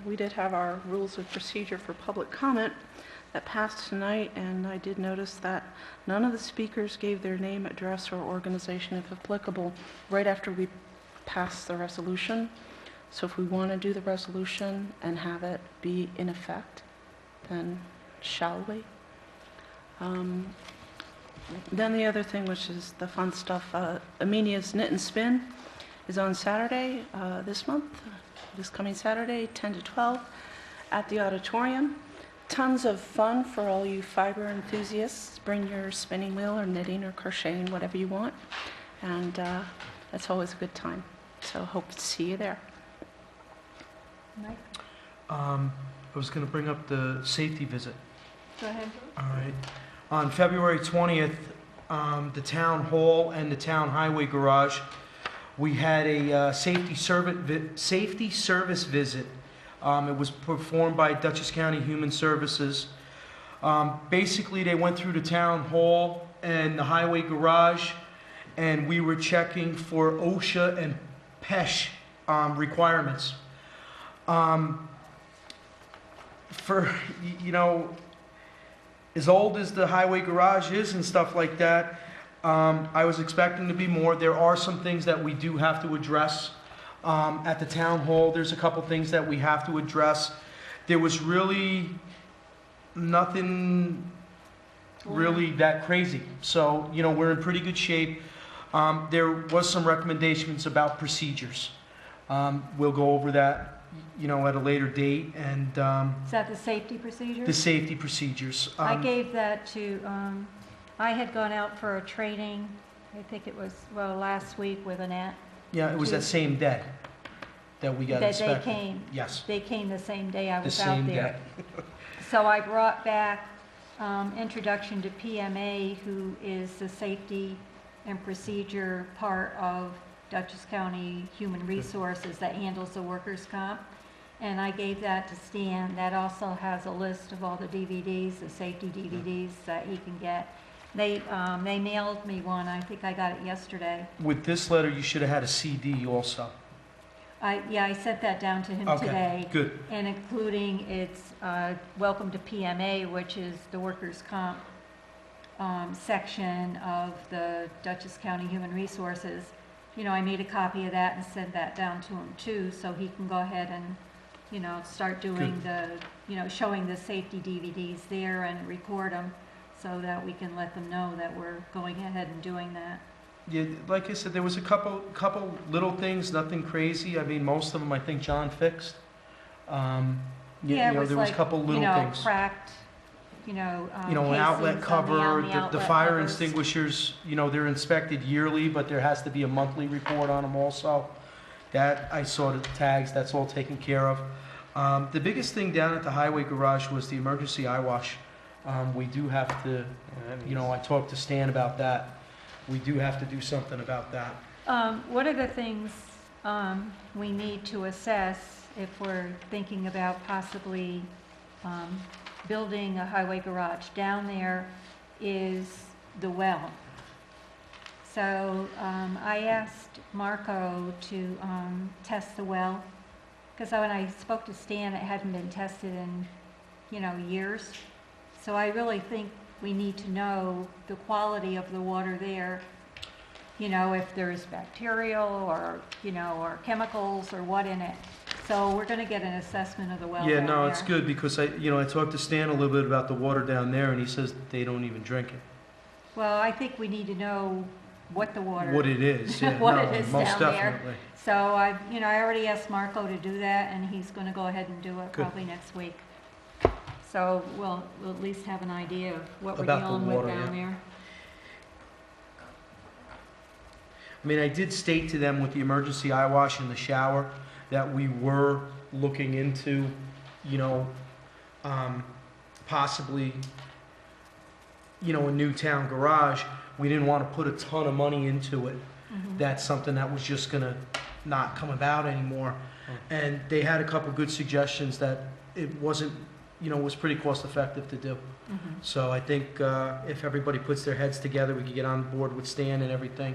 We did have our rules of procedure for public comment that passed tonight, and I did notice that none of the speakers gave their name, address, or organization, if applicable, right after we passed the resolution. So if we want to do the resolution and have it be in effect, then shall we? Then the other thing, which is the fun stuff, Amenia's Knit and Spin is on Saturday this month, this coming Saturday, 10 to 12, at the auditorium. Tons of fun for all you fiber enthusiasts. Bring your spinning wheel or knitting or crocheting, whatever you want. And that's always a good time. So hope to see you there. Mike, I was going to bring up the safety visit. go ahead. All right. On February 20th, the town hall and the town highway garage, we had a safety service visit. It was performed by Dutchess County Human Services. Basically, they went through the town hall and the highway garage, and we were checking for OSHA and PESH requirements. As old as the highway garage is and stuff like that, I was expecting to be more. There are some things that we do have to address. At the town hall, there's a couple things that we have to address. There was really nothing really that crazy. So, we're in pretty good shape. There was some recommendations about procedures. We'll go over that, at a later date, and Is that the safety procedures? the safety procedures. I gave that to, I had gone out for a training, I think it was, last week with Annette. Yeah, it was that same day that we got That they inspected. came. Yes, They came the same day I the was out same there. day. So I brought back introduction to PMA, who is the safety and procedure part of Dutchess County Human Resources that handles the workers' comp. And I gave that to Stan. That also has a list of all the DVDs, the safety DVDs that he can get. They mailed me one. I think I got it yesterday. With this letter, you should have had a CD also. I sent that down to him Okay, today. good. And including its Welcome to PMA, which is the workers' comp section of the Dutchess County Human Resources. I made a copy of that and sent that down to him too, so he can go ahead and, start doing showing the safety DVDs there and record them so that we can let them know that we're going ahead and doing that. Yeah, like I said, there was a couple little things, nothing crazy. I mean, most of them I think John fixed. It was there was a couple little things. Cracked, An outlet cover, the fire extinguishers, they're inspected yearly, but there has to be a monthly report on them also. That, I saw the tags, that's all taken care of. The biggest thing down at the highway garage was the emergency eye wash. We do have to, I talked to Stan about that. We do have to do something about that. What are the things we need to assess if we're thinking about possibly building a highway garage? Down there is the well. So I asked Marco to test the well, because when I spoke to Stan, it hadn't been tested in, years. So I really think we need to know the quality of the water there, if there's bacterial or, or chemicals or what in it. So we're going to get an assessment of the well Yeah, down no, there. it's good because I talked to Stan a little bit about the water down there, and he says they don't even drink it. Well, I think we need to know what the water. What it is, yeah. What No, it is most down definitely. there. So I already asked Marco to do that, and he's going to go ahead and do it Good. probably next week. So we'll at least have an idea of what we're About the dealing with water, down yeah. there. I mean, I did state to them with the emergency eye wash in the shower that we were looking into, possibly, a new town garage. We didn't want to put a ton of money into it. Mhm. That's something that was just gonna not come about anymore. And they had a couple good suggestions that it wasn't, was pretty cost effective to do. Mhm. So I think if everybody puts their heads together, we can get on board with Stan and everything.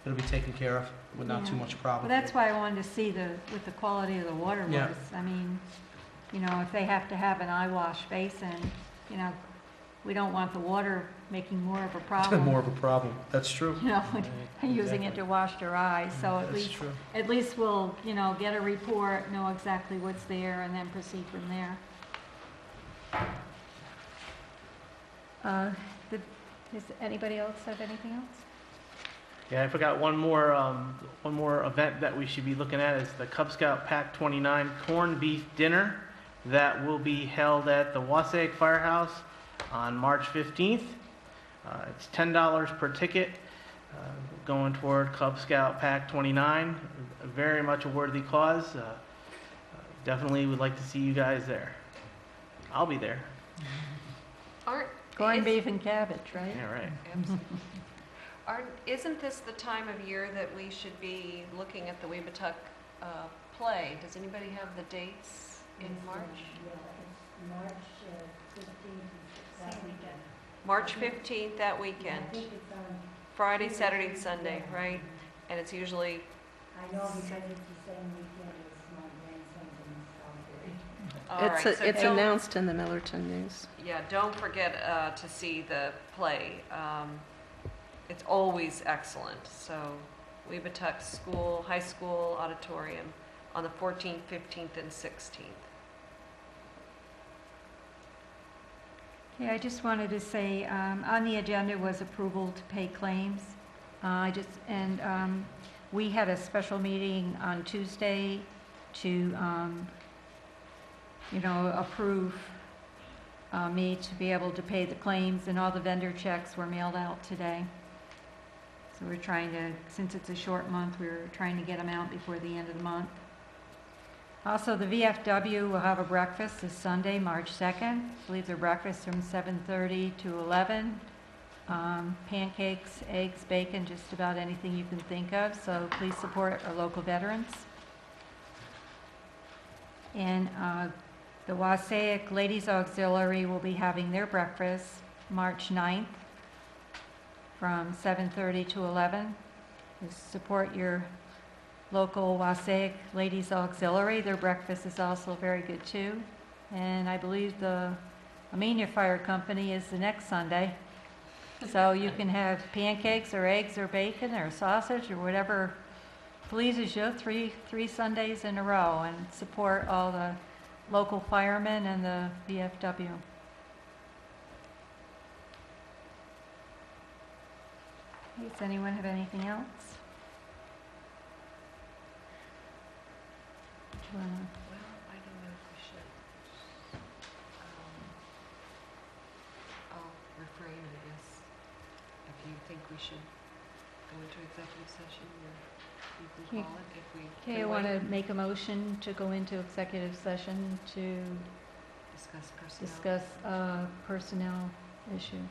It'll be taken care of with not too Yeah. much problem. Well, that's why I wanted to see what the quality of the water Yeah. was. I mean, if they have to have an eye wash basin, we don't want the water making more of a problem. More of a problem. That's true. Using it to wash their eyes. So That's true. at least we'll, get a report, know exactly what's there, and then proceed from there. Does anybody else have anything else? Yeah, I forgot one more event that we should be looking at is the Cub Scout Pack 29 corned beef dinner that will be held at the Wassaic Firehouse on March 15th. It's $10 per ticket, going toward Cub Scout Pack 29. Very much a worthy cause. Definitely would like to see you guys there. I'll be there. Corned beef and cabbage, right? Yeah, right. Isn't this the time of year that we should be looking at the Weebatuck play? Does anybody have the dates in March? March 15th, that weekend. March 15th, that weekend. I think it's on. Friday, Saturday, and Sunday, right? And it's usually, I know because it's the same weekend as my grandson's in Salisbury. all right. So It's don't- announced in the Millerton News. Yeah, don't forget to see the play. It's always excellent. So Weebatuck School, High School Auditorium on the 14th, 15th, and 16th. Yeah, I just wanted to say, on the agenda was approval to pay claims. We had a special meeting on Tuesday to, approve me to be able to pay the claims, and all the vendor checks were mailed out today. So we're trying to, since it's a short month, we're trying to get them out before the end of the month. Also, the VFW will have a breakfast this Sunday, March 2nd. I believe their breakfast from 7:30 to 11. Pancakes, eggs, bacon, just about anything you can think of. So please support our local veterans. And the Wassaic Ladies Auxiliary will be having their breakfast March 9th from 7:30 to 11. Just support your local Wassaic Ladies Auxiliary. Their breakfast is also very good too. And I believe the Amenia Fire Company is the next Sunday. So you can have pancakes or eggs or bacon or sausage or whatever pleases you, three Sundays in a row, and support all the local firemen and the VFW. Does anyone have anything else? Well, I don't know if we should. I'll refrain, I guess. If you think we should go into executive session, or you can call it if we. Okay, I want to make a motion to go into executive session to discuss personnel issue.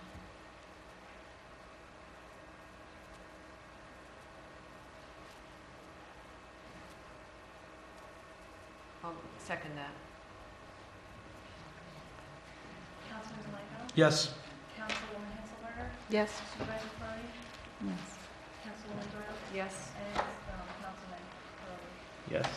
I'll second that. Councilman Delango? Yes. Councilwoman Henselberger? Yes. Supervisor Crowley? Yes. Councilwoman Doyle? Yes. And Councilman Crowley? Yes.